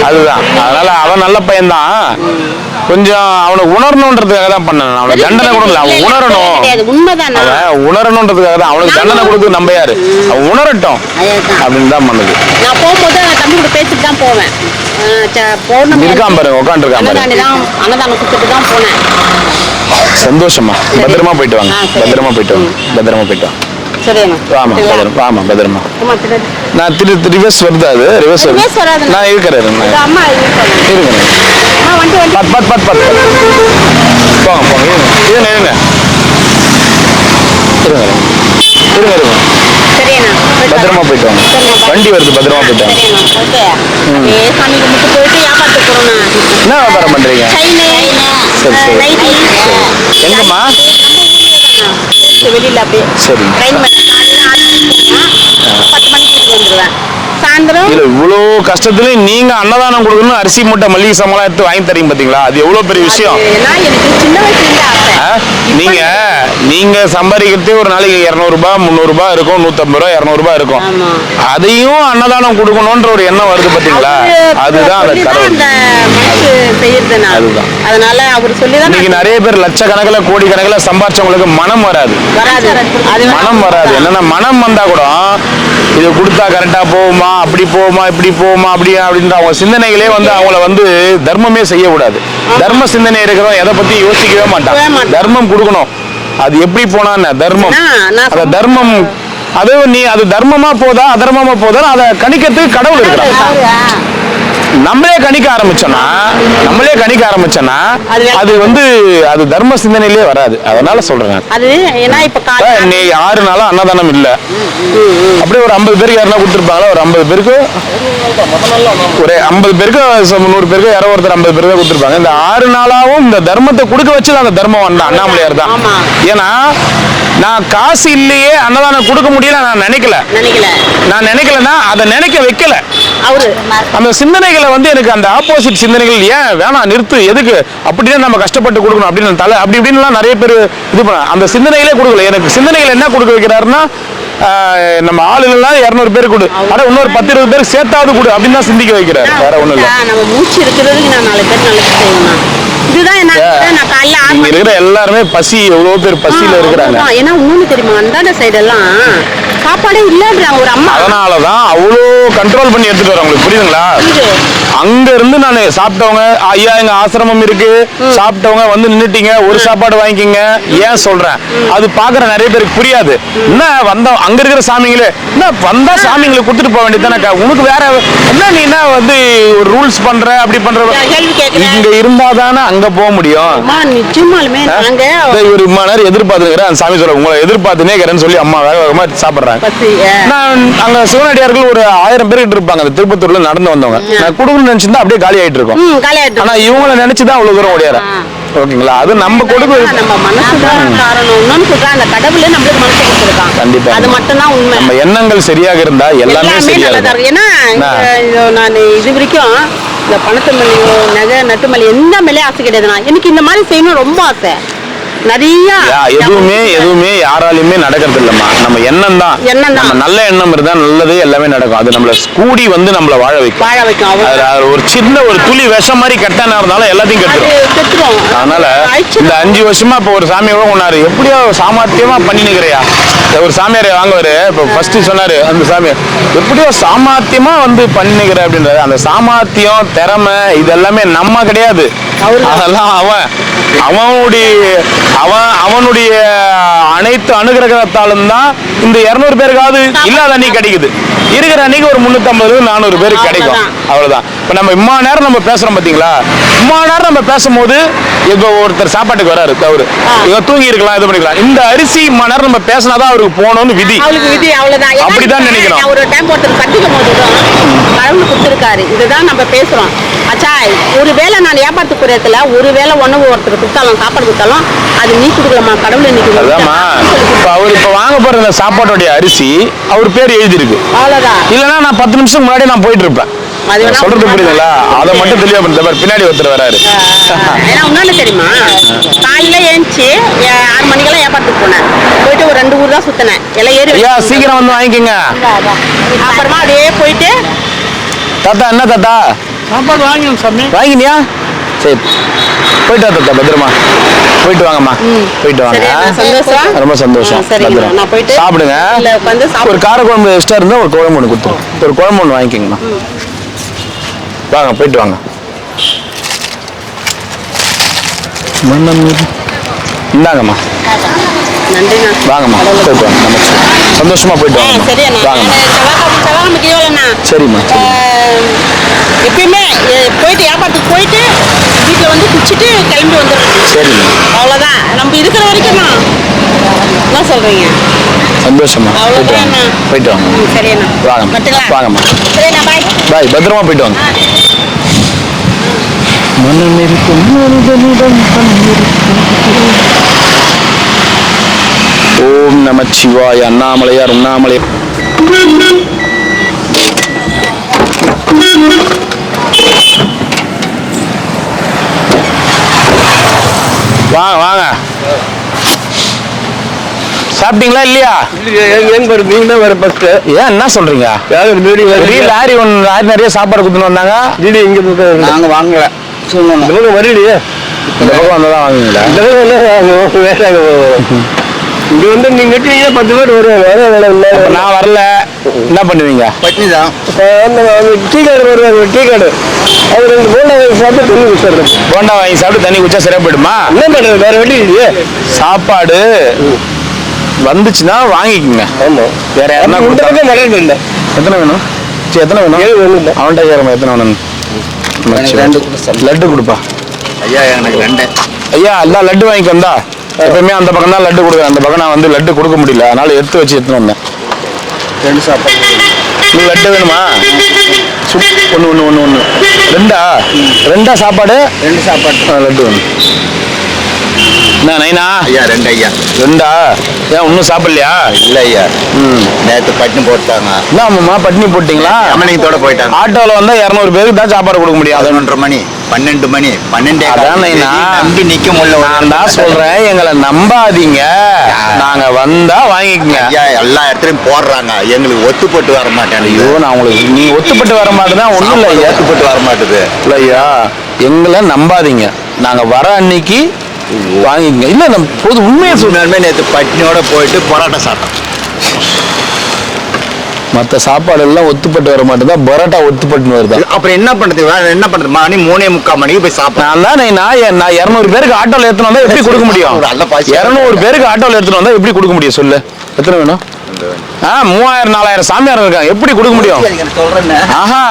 அதுதான். அதனால அவன் நல்ல பையன்தான். கொஞ்சம் அவனை உணரணுன்றதுக்காக தான் பண்ண. அவனை தண்டனை கூட இல்லை, அவன் உணரணும். அவன் உணரணுன்றதுக்காக தான். அவனுக்கு தண்டனை கொடுத்து நம்ம யாரு, அவன் உணரட்டும் அப்படின்னு தான் பண்ணுது. நான் போகும்போது தம்பி கூட பேசிட்டு தான் போவேன். இருக்கான் பாருங்க, உட்காந்துருக்கான் பாருங்க. அன்னதானம் கொடுத்துட்டு தான் போனேன். சந்தோஷமா. பத்திரமா போயிட்டு வாங்க, பத்திரமா போயிட்டு வாங்க, பத்திரமா போயிட்டு வாங்க. ஆமா பத்திரமா, ஆமா பத்திரமா. நான் ரிவர்ஸ் வருது, அது ரிவர்ஸ் வருது. நான் இருக்கிறேன், இருங்க பத் பத் பத் பத் போங்க போங்க, இருங்க இருங்க இருங்க இருங்க இருங்க. பத்திரமா போயிட்டு வாங்க. வண்டி வருது, பத்திரமா போயிட்டு வாங்க. என்ன வியாபாரம் பண்றீங்க? சரி சரி. எங்கம்மா? வெளியில அப்படியே சரி. ட்ரெயின் 10 மணிக்கு வந்துடுவேன். சாயந்தரம் இல்ல இவ்வளோ கஷ்டத்துலயும் நீங்க அன்னதானம் கொடுக்கணும், அரிசி மூட்டை மல்லிகை சம்பளம் எடுத்து வாங்கி தரீங்க பாத்தீங்களா, அது எவ்வளவு பெரிய விஷயம். ஏன்னா எனக்கு சின்ன வயசுல இருந்து ஆசை. நீங்க சம்பாதிக்கிறதே ஒரு நாளைக்கு 200 ரூபாய் 300 ரூபாய் இருக்கும், 150 ரூபாய் 200 ரூபாய் இருக்கும். ஆமா. அதையும் அன்னதானம் கொடுக்கணும்ன்ற ஒரு எண்ணம் வருது பாத்தீங்களா, அதுதான் அந்த கடவுள். அந்த மனசு செய்யறதுனால அதுதான். அதனால அவர் சொல்லிதான் இன்னைக்கு நிறைய பேர் லட்சக்கணக்கில் கோடி கணக்கில் சம்பாதிச்சவங்களுக்கு மனம் வராது. அது மனம் வராது. என்னன்னா மனம் வந்தா கூட இது கொடுத்தா கரெக்டா போகுமா, அப்படி போகுமா, இப்படி போகுமா, அப்படின்ற அவங்க சிந்தனைகளே வந்து அவங்கள வந்து தர்மமே செய்யக்கூடாது. தர்ம சிந்தனை இருக்கிறவங்க எதை பத்தி யோசிக்கவே மாட்டான். தர்மம் கொடுக்கணும். அது எப்படி போனா தர்மம், அந்த தர்மம் அது தர்மமா போதா அதர்மமா போதா அதை கணிக்கிறதுக்கு கடவுள் இருக்கிறான். நம்மளே கணிக்க ஆரம்பிச்சோம்னா அது வந்து அது தர்ம சிந்தனையிலே வராது. அதனால சொல்றேன். அது ஏன்னா இப்ப நீ 6 நாளா அன்னதானம் இல்ல, அப்படியே ஒரு 50 பேருக்கு யாருன்னா கொடுத்துருப்பாங்களா, ஒரு 50 பேருக்கு ஒரு 50 பேருக்கு 100 பேருக்கு யாரோ ஒருத்தர் 50 பேருக்கு கொடுத்துருப்பாங்க. இந்த 6 நாளாவும் இந்த தர்மத்தை கொடுக்க வச்சு அந்த தர்மம் வந்தான் அண்ணாமலையார் தான். ஏன்னா நான் காசு இல்லையே அன்னதானம் கொடுக்க முடியல நான் நினைக்கலன்னா அதை நினைக்க வைக்கல அவரு. அந்த சிந்தனைகளை வந்து எனக்கு அந்த ஆப்போசிட் சிந்தனைகள் ஏன் வேணாம் நிறுத்து, எதுக்கு அப்படின்னா நம்ம கஷ்டப்பட்டு கொடுக்கணும் அப்படின்னு அப்படி இப்படின்லாம் நிறைய பேர் இது பண்ண அந்த சிந்தனைகளே கொடுக்கல. எனக்கு சிந்தனைகள் என்ன கொடுக்க வைக்கிறாருன்னா, நம்ம ஆளுங்கள்லாம் 200 பேர் கொடு, ஆனா இன்னொரு 10-20 பேருக்கு சேர்த்தாவது கொடு அப்படின்னு தான் சிந்திக்க வைக்கிறாரு. வேற ஒண்ணும் இல்ல. நம்ம மூச்சு இருக்கிறதுக்கு நான் 4 பேர் நல்லது செய்யணும். இதுதான் என்ன நான் காலைல 6 மணிக்கு இருக்கிற எல்லாருமே பசி, எவ்வளவு பேர் பசியில இருக்கிறாங்க. ஏன்னா இன்னொன்னு தெரியுமா, அந்தாண்ட சைடு எல்லாம் சாப்பாடே இல்லன்றாங்க ஒரு அம்மா. அதனாலதான் அவ்வளோ கண்ட்ரோல் பண்ணி எடுத்துட்டு வர. உங்களுக்கு புரியுதுங்களா? அங்க இருந்து நான் சாப்பிட்டவங்க, ஐயா எங்க ஆசிரமம் இருக்கு, சாப்பிட்டவங்க வந்து நின்னுட்டீங்க, ஒரு சாப்பாடு வாங்கிக்கிங்க ஏன் சொல்றேன், அது பாக்குற நிறைய பேருக்கு புரியாது. என்ன வந்தோம் அங்க இருக்கிற சாமிங்களே என்ன வந்தா சாமிங்களுக்கு கொடுத்துட்டு போக வேண்டியதானே, உனக்கு வேற என்ன நீ என்ன வந்து ஒரு ரூல்ஸ் பண்ற அப்படி பண்ற, இங்க இருந்தாதானே அங்க போக முடியும். நிச்சயமாலுமே நாங்க ஒரு இம்மா நேரம் எதிர்பார்த்துக்கிறேன் அந்த சாமி சொல்ல உங்களை எதிர்பார்த்துனே இருக்கிறேன்னு சொல்லி அம்மா வேக வேகமா சாப்பிடுறாங்க. நான் அங்க சிவனடியார்கள் ஒரு 1000 பேர் கிட்ட இருப்பாங்க. அந்த திருப்பத்தூர்ல நடந்து வந்தவங்க. நான் கொடுக்கணும்னு நினைச்சிருந்தா அப்படியே காலி ஆயிட்டு இருக்கும். ஆனா இவங்களை நினைச்சுதான் அவ்வளவு தூரம் ஓடியார. ஓகேங்களா? அது நம்ம கொடுக்க நம்ம மனசுதான் காரணம். இன்னொன்னு சொல்றேன், அந்த கடவுளே நம்மளுக்கு மனசு கொடுத்திருக்கான். கண்டிப்பா அது மட்டும் தான் உண்மை. நம்ம எண்ணங்கள் சரியாக இருந்தா எல்லாமே சரியா இருக்கும். ஏன்னா நான் இது வரைக்கும் இந்த பணத்து மல்லியோ நகை நட்டு மல்லி எந்த மேலே ஆசை கிடையாதுண்ணா. எனக்கு இந்த மாதிரி செய்யணும் ரொம்ப ஆசை. நிறைய எதுவுமே யாராலையுமே நடக்கிறது இல்லம்மா. நம்ம எண்ணம் தான். நம்ம நல்ல எண்ணம் இருந்தா நல்லதே எல்லாமே நடக்கும். அது நம்மள கூடி வந்து நம்மள வாழ வைக்கும். ஒரு சின்ன ஒரு துளி விஷம் மாதிரி கெட்டனா இருந்தாலும் எல்லாத்தையும் கெட்டுரும். அதனால இந்த 5 வருஷமா இப்ப ஒரு சாமியோட கொண்டாரு எப்படியோ சாமர்த்தியமா பண்ணினுக்கிறியா. ஒரு சாமியார் வாங்குவாரு. இப்ப ஃபர்ஸ்ட் சொன்னாரு அந்த சாமியார் எப்படியோ சாமர்த்தியமா வந்து பண்ணிக்கிற அப்படின்றது. அந்த சாமர்த்தியம் திறமை இதெல்லாமே நம்ம கிடையாது. அதெல்லாம் அவனுடைய அனைத்து அனுகிரகத்தாலும் தான் இந்த 200 பேருக்காவது இல்லாத அன்னைக்கு கிடைக்குது. இருக்கிற அன்னைக்கு ஒரு 350-400 பேருக்கு கிடைக்கும். அவ்வளவுதான். இப்ப நம்ம இம்மா நேரம் நம்ம பேசுறோம் பாத்தீங்களா, இம்மா நேரம் நம்ம பேசும்போது எங்க ஒருத்தர் சாப்பாட்டுக்கு வராரு, அவரு இவங்க தூங்கி இருக்கலாம், இது பண்ணிக்கலாம். இந்த அரிசி இம்மா நேரம் நம்ம பேசினாதான் அவருக்கு போகணும்னு விதி. அப்படிதான் நினைக்கிறோம். ஒரு டைம் ஒருத்தர் கட்டிக்கும் போது கடவுள் கொடுத்துருக்காரு. இதுதான் நம்ம பேசுறோம். அச்சா ஒருவேளை நான் வியாபாரத்துக்கு புரியத்துல ஒருவேளை உணவு ஒருத்தர் கொடுத்தாலும் சாப்பாடு கொடுத்தாலும் அது நீ கொடுக்கலாமா கடவுள் இன்னைக்கு. இப்ப அவர் இப்ப வாங்க போற இந்த சாப்பாட்டுடைய அரிசி அவர் பேர் எழுதிருக்கு. அவ்வளவுதான். இல்லன்னா நான் 10 நிமிஷம் முன்னாடி நான் போயிட்டு இருப்பேன். சொல்றது புரியுதுங்களா? அதை மட்டும் தெளிவா பண்ணுற பின்னாடி ஒருத்தர் வராரு. ஏன்னா ஒன்னால தெரியுமா, காலையில ஏஞ்சி 6 மணிக்கெல்லாம் வியாபாரத்துக்கு போனேன். போயிட்டு ஒரு 2 ஊர் தான் சுத்தினேன். எல்லாம் ஏறி சீக்கிரம் வந்து வாங்கிக்கோங்க. அப்புறமா அப்படியே போயிட்டு தாத்தா என்ன தாத்தா சாப்பாடு வாங்கினோம் சாமி. வாங்கினியா? சரி போயிட்டு வா தாத்தா, பத்திரமா போயிட்டு வாங்கம்மா. போயிட்டு வாங்க. சந்தோஷம். ரொம்ப சந்தோஷம். சாப்பிடுங்க. ஒரு காரக்குழம்பு எக்ஸ்ட்ரா இருந்தா ஒரு குழம்பு ஒன்று கொடுத்துரும். ஒரு குழம்பு ஒன்று வாங்கிக்கோங்கம்மா. வாங்க போயிட்டு வாங்க. இந்தாங்கம்மா. வாங்கம்மா போயிட்டு வாங்க. சந்தோஷமா போயிட்டு வாங்க. வாங்கம்மா. சரிம்மா. எப்பயுமே போயிட்டு வியாபாரத்துக்கு போயிட்டு வீட்டில் வந்து குடிச்சிட்டு கிளம்பி வந்துடுறோம். சரிம்மா. அவ்வளோதான். நம்ம இருக்கிற வரைக்கும் தான். என்ன சொல்றீங்க? சந்தோஷமா. போயிட்டு வாங்க. சரிண்ணா. வாங்க. வாங்கம்மா. சரிண்ணா. பாய். பாய். பத்திரமா போயிட்டு வாங்க. ஓம் நமச்சிவாய. அண்ணாமலையார் உண்ணாமலை. வாங்க வாங்க. சாப்பிட்டீங்களா இல்லையா? எங்க வரும் நீங்க தான் வர ஃபர்ஸ்ட். ஏன் என்ன சொல்றீங்க? லாரி நிறைய சாப்பாடு கொடுத்துன்னு வந்தாங்க. இங்க நாங்க வாங்கல சொல்லணும் வரலையே. இந்த பக்கம் வந்ததான் வாங்குவீங்களா? இங்க வந்து நீங்க 10 பேர் வருவாங்க. நான் வரல, என்ன பண்ணுவீங்க? பட்னி தான். டீ கார்டு வருவாங்க, டீ கார்டு அது 2 போண்டா சாப்பிட்டு தண்ணி குடிச்சிடுறேன். போண்டா வாங்கி சாப்பிட்டு தண்ணி குடிச்சா சரியா போயிடுமா? என்ன பண்ணுறது, வேற வழி இல்லையே. சாப்பாடு வந்துச்சுன்னா வாங்கிக்கோங்க. ஆமா, வேற யாருன்னா இந்த பக்கம் மழை இல்லை. எத்தனை வேணும்? சரி, எத்தனை வேணும்? 7 வேணும் இல்லை. அவன்கிட்ட கேட்குறேன் எத்தனை வேணும். லட்டு கொடுப்பா. ஐயா எனக்கு 2. ஐயா எல்லாம் லட்டு வாங்கிக்க வந்தா. எப்பவுமே அந்த பக்கம் தான் லட்டு கொடுக்குறேன், அந்த பக்கம் நான் வந்து லட்டு கொடுக்க முடியல, அதனால எடுத்து வச்சு எடுத்துன்னு வந்தேன். 2 சாப்பாடு. உங்களுக்கு லட்டு வேணுமா? ஒன்று ரெண்டா சாப்பாடு? 2 சாப்பாடு. லட்டு வேணும். என்ன நைனா? ஐயா 2 ஐயா. 2 ஏன் இன்னும் சாப்பிடலையா? இல்ல ஐயா, நேற்று பட்னி போட்டாங்க. என்ன அம்மா பட்னி போட்டீங்களா? அம்மனிங்கத்தோட போயிட்டாங்க. ஆட்டோவில் வந்தால் 200 பேருக்கு தான் சாப்பாடு கொடுக்க முடியும். 11:30 மணி 12 மணி 12 அதான் நைனா, நம்பி நிக்க முடியல. நான் தான் சொல்றேன், எங்களை நம்பாதீங்க, நாங்க வந்தா வாங்கிக்கோங்க. ஐயா எல்லா இடத்துலயும் போடுறாங்க, எங்களுக்கு ஒத்துப்பட்டு வர மாட்டேன். ஐயோ, நான் உங்களுக்கு நீ ஒத்துப்பட்டு வர மாட்டேன்னா ஒண்ணும் இல்லை ஐயா. ஒத்துப்பட்டு வர மாட்டுது இல்லை ஐயா, எங்களை நம்பாதீங்க, நாங்க வர அன்னைக்கு வாங்கிக்கங்க. இல்ல நம்ம பொது உண்மையை சொன்னாலுமே நேற்று பட்னியோட போயிட்டு பரோட்டா சாப்பிட்டோம். மற்ற சாப்பாடு எல்லாம் ஒத்துப்பட்டு வர மாட்டேதான், பரோட்டா ஒத்துப்பட்டுன்னு வருது. அப்புறம் என்ன பண்றது, வேற என்ன பண்றது? மணி 3:45 மணிக்கு போய் சாப்பிட்டேன். நான் 200 பேருக்கு ஆட்டோல எடுத்துன்னு வந்தா எப்படி கொடுக்க முடியும்? 200 பேருக்கு ஆட்டோல எடுத்துன்னு வந்தா எப்படி கொடுக்க முடியும் சொல்லு? எத்தனை வேணும்? 3000 4000 சாமியார் இருக்காங்க, எப்படி கொடுக்க முடியும்? ஆஹா,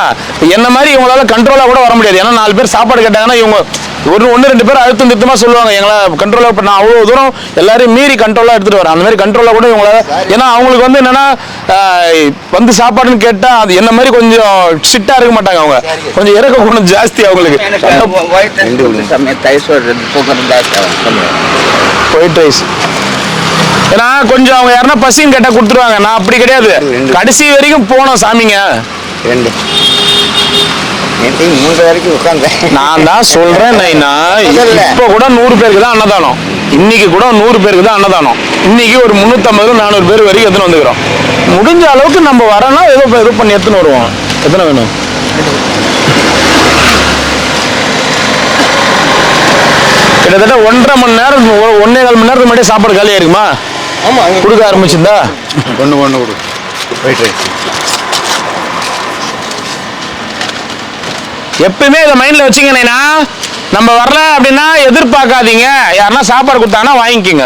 என்ன மாதிரி இவங்களால கண்ட்ரோலா கூட வர முடியாது. ஏன்னா 4 பேர் சாப்பாடு கேட்டாங்கன்னா இவங்க 1-2 பேர் அழுத்தம் திருத்தமா சொல்லுவாங்க, எங்களை கண்ட்ரோலா. இப்போ நான் அவ்வளோ தூரம் எல்லாரையும் மீறி கண்ட்ரோலா எடுத்துட்டு வரேன். அந்த மாதிரி கண்ட்ரோலா கூட இவங்களால, ஏன்னா அவங்களுக்கு வந்து என்னன்னா வந்து சாப்பாடுன்னு கேட்டா அது என்ன மாதிரி கொஞ்சம் ஸ்ட்ரிக்டா இருக்க மாட்டாங்க, அவங்க கொஞ்சம் இறக்க குணம் ஜாஸ்தி அவங்களுக்கு. ஒயிட் ரைஸ் ஏன்னா கொஞ்சம் அவங்க யாருன்னா பசின்னு கேட்டா கொடுத்துருவாங்க. நான் அப்படி கிடையாது, கடைசி வரைக்கும் போனோம் சாமிங்க. 2 வரைக்கும் உட்கார்ந்தேன். நான் தான் சொல்றேன் நைனா, இப்ப கூட 100 பேருக்கு தான் அன்னதானம். இன்னைக்கு கூட 100 பேருக்கு தான் அன்னதானம். இன்னைக்கு ஒரு 350-400 பேர் வரைக்கும் எடுத்துன்னு வந்துக்கிறோம். முடிஞ்ச அளவுக்கு நம்ம வரனா ஏதோ பண்ணி எடுத்துன்னு வருவோம். எத்தனை வேணும்? கிட்டத்தட்ட 1.5 மணி நேரம் 1.25 மணி நேரத்துக்கு முன்னாடியே சாப்பாடு காலியா இருக்குமா? ஆமா, கொடுக்க ஆரம்பிச்சிருந்தா ஒன்று கொடு. ஒயிட் ரைஸ் எப்பயுமே இதை மைண்ட்ல வச்சுக்கணேனா, நம்ம வரல அப்படின்னா எதிர்பார்க்காதீங்க. யாருன்னா சாப்பாடு கொடுத்தாங்கன்னா வாங்கிக்கோங்க.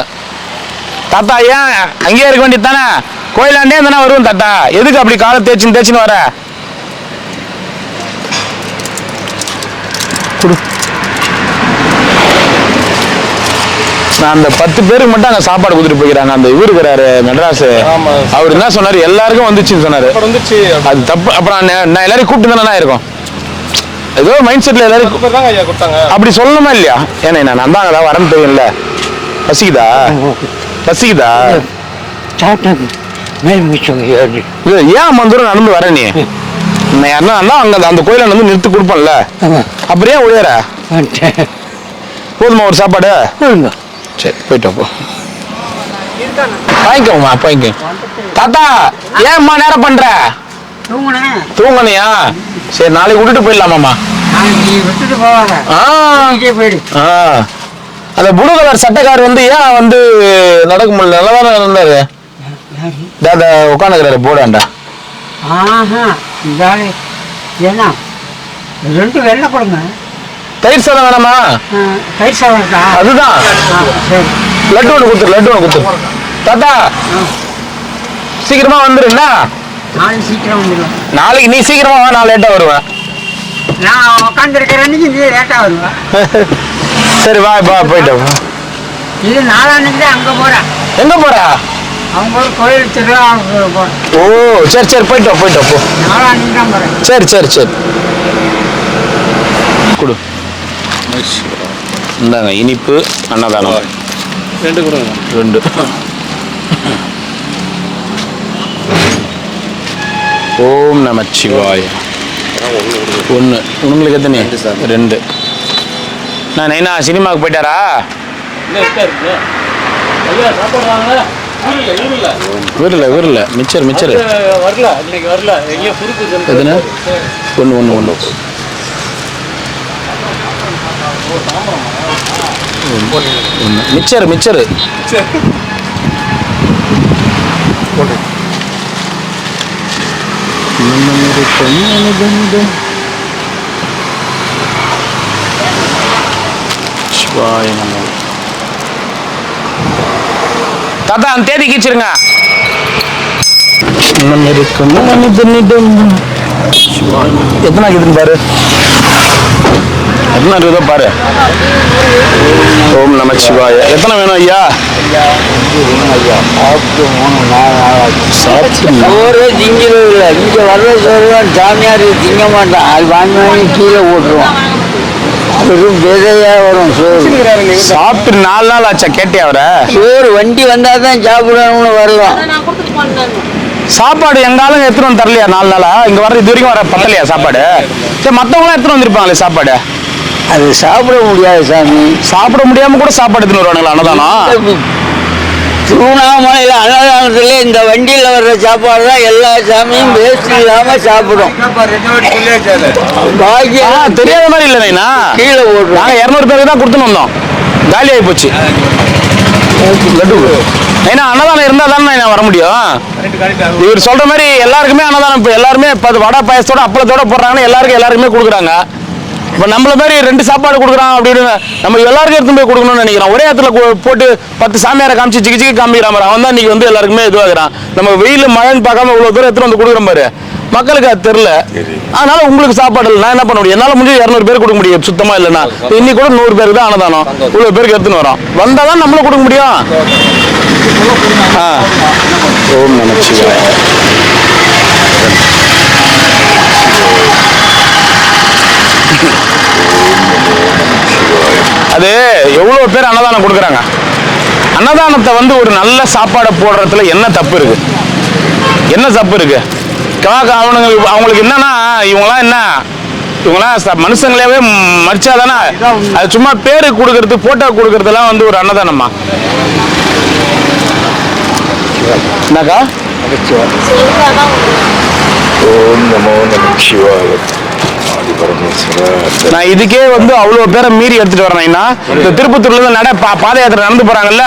தாத்தா ஏன் அங்கேயே இருக்க வேண்டியது தானே? கோயிலாண்டே தானே வருவோம் தாத்தா, எதுக்கு அப்படி காலை தேய்ச்சின்னு வர? நான் அந்த 10 பேருக்கு மட்டும் அங்கே சாப்பாடு கொடுத்துட்டு போய்க்கிறாங்க. அந்த இவரு இருக்கிறாரு மெட்ராஸ், அவர் என்ன சொன்னாரு, எல்லாருக்கும் வந்துச்சுன்னு சொன்னாரு. அது தப்பு. அப்புறம் நான் எல்லாரையும் கூப்பிட்டு தானே இருக்கும், ஏதோ மைண்ட் செட்ல எல்லாரும் அப்படி சொல்லணுமா இல்லையா? ஏன்னா நான் தான் வரேன்னு தெரியும்ல. பசிக்குதா? ஏன் அம்மா தூரம் நடந்து வர? நீ யாருன்னா அங்க அந்த கோயில வந்து நிறுத்தி கொடுப்பேன்ல, அப்படியே ஒழியற போதுமா ஒரு சாப்பாடு? சரி, போயிட்டு போ. வாங்கிக்கோமா, வாங்கிக்கோ. தாத்தா ஏன்மா நேரம் பண்ற? தூங்கணையா? சரி, நாளைக்கு விட்டுட்டு போயிடலாமாம்மா? அந்த ப்ளூ கலர் சட்டைக்காரர் வந்து ஏன் வந்து நடக்க முடியல? நல்லதானே இருந்தாரு. உட்காந்துக்கிறாரு போடாண்டா. தயிர் சாதம் வேணாமா? அதுதான் லட்டு ஒன்று கொடுத்துரு. தாத்தா சீக்கிரமா வந்துரு. என்ன நாளைக்கு நீ சீக்கிரமா வா, நான் லேட்டா வருவேன். நான் உட்காந்துருக்கிற அன்னைக்கு நீ லேட்டா வருவேன். சரி வா போயிட்டு. இது நாளான்னைக்கு தான் அங்க போறேன். எங்க போற? அவங்க ஒரு கோயில் திருவிழா போறேன். ஓ சரி போயிட்டு போ. நாளான்னைக்கு தான் போறேன். சரி கொடு. இந்தாங்க இனிப்பு அன்னதானம் 2 கொடுங்க. 2. ஓம் நமச்சிவாய. ஒன்று. உங்களுக்கு எத்தனை? 2. நான் நைனா சினிமாவுக்கு போயிட்டாரா? வீரில் மிச்சர் வரல இன்னைக்கு வரல எங்கேயோ குறுக்கு எதுனா? 1 மிச்சர் தாத்தா அந்த தேதி கீச்சிருங்க. எத்தனை இருக்குதுன்னு பாரு. எத்தனை இருக்குதோ பாரு. ஓம் நம சிவாய. எத்தனை வேணும் ஐயா? சோறு திங்கிறது இல்லை. இங்கே வர்ற சோறு சாமியார் திங்க மாட்டான். அது வாங்கி வாங்கி கீழே போட்டுருவான். வெறும் விதையா வரும் சோறு. சாப்பிட்டு 4 நாள் ஆச்சா? கேட்டே அவரை? சோறு வண்டி வந்தால் தான் சாப்பிடணும்னு வரலாம். சாப்பாடு எங்காலும் எடுத்துட்டு வந்து தரலையா? 4 நாளா இங்க வர இது வரைக்கும் வர பத்தலையா சாப்பாடு? சரி மத்தவங்க எடுத்துட்டு வந்திருப்பாங்களே சாப்பாடு. அது சாப்பிட முடியாது சாமி. சாப்பிட முடியாம கூட சாப்பாடு எடுத்துட்டு வருவானுங்களா அன்னதானம்? திருவண்ணாமலையில் அன்னதானத்துல இந்த வண்டியில் வர்ற சாப்பாடு தான் எல்லா சாமியும் வேஸ்ட் இல்லாம சாப்பிடும். பாக்கி தெரியாத மாதிரி இல்லை நைனா. கீழே போடுறோம். நாங்க 200 பேருக்கு தான் கொடுத்துன்னு வந்தோம். காலி ஆகி போச்சு. ஏன்னா அன்னதானம் இருந்தா தானே நான் வர முடியும். இவர் சொல்ற மாதிரி எல்லாருக்குமே அன்னதானம் இப்போ எல்லாருமே வடை பாயசத்தோட அப்பளத்தோட போடுறாங்கன்னு எல்லாருக்குமே கொடுக்குறாங்க. இப்போ நம்மள மாதிரி 2 சாப்பாடு கொடுக்குறான் அப்படின்னு நம்ம எல்லாருக்கும் எடுத்து போய் கொடுக்கணும்னு நினைக்கிறோம். ஒரே இடத்துல போட்டு 10 சாமியாரை காமிச்சு சிக்கி காமிக்கிறான் பாரு. அவன் தான் இன்னைக்கு வந்து எல்லாருக்குமே இதுவாகிறான். நம்ம வெயில் மழைன்னு பார்க்காம இவ்வளோ தூரம் எடுத்துட்டு வந்து கொடுக்குறோம் பாரு. மக்களுக்கு அது தெரியல. அதனால உங்களுக்கு சாப்பாடு இல்லை. நான் என்ன பண்ண முடியும்? என்னால் முடிஞ்சு 200 பேர் கொடுக்க முடியும். சுத்தமா இல்லைன்னா இன்னைக்கு கூட 100 பேருக்கு தான் அன்னதானம். இவ்வளோ பேருக்கு எடுத்துன்னு வரோம். வந்தால் தான் நம்மளும் கொடுக்க முடியும். ஓம் நமச்சிவாய. அது எவ்வளவு பேர் அன்னதானம் கொடுக்குறாங்க. அன்னதானத்தை வந்து ஒரு நல்ல சாப்பாடை போடுறதுல என்ன தப்பு இருக்கு? அவங்களுக்கு என்னன்னா இவங்களாம் மனுஷங்களாவே மறிச்சாதானே. அது சும்மா பேரு கொடுக்கறது போட்டோ கொடுக்கறதுலாம் வந்து ஒரு அன்னதானமா? என்னக்கா? ஓம் நமோ நமச்சிவாய. நான் இதுக்கே வந்து அவ்வளவு பேரை மீறி எடுத்துட்டு வரேன்னா இந்த திருப்பத்தூர்ல இருந்து பாத யாத்திரை நடந்து போறாங்கல்ல.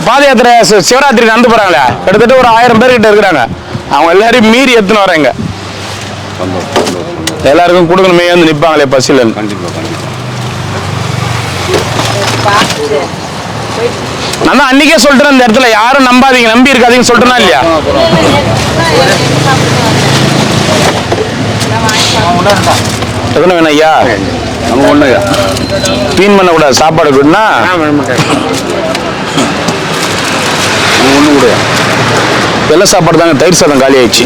பாத யாத்திரை சிவராத்திரி நடந்து போறாங்களே, கிட்டத்தட்ட ஒரு 1000 பேர் கிட்ட இருக்கிறாங்க. அவங்க எல்லாரையும் மீறி எடுத்துன்னு வர்றாங்க. எல்லாருக்கும் கொடுக்கணுமே வந்து நிப்பாங்களே பசில. நான் தான் அன்னைக்கே சொல்றேன், இந்த இடத்துல யாரும் நம்பாதீங்க, நம்பி இருக்காதீங்கன்னு சொல்றேனா இல்லையா? எத்தனை வேணும் ஐயா? நம்ம ஒண்ணுயா க்ளீன் பண்ணக்கூடாது சாப்பாடு கூடனா ஒண்ணு கூட வெள்ளை சாப்பாடு தாங்க. தயிர் சாதம் காலி ஆயிடுச்சு.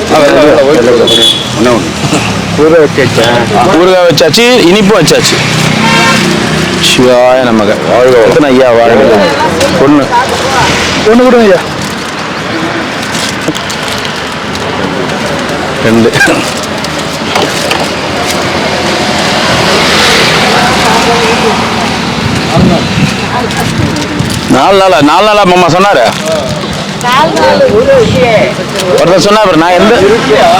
ஊறுகாய் வச்சாச்சு, இனிப்பும் வச்சாச்சு. சிவாய நமக. எத்தனை ஐயா? வாழ்க. ஒன்று கொடுங்க ஐயா. 2. நாலு நாளா மாமா சொன்னாரு. ஒருத்தர் சொன்னா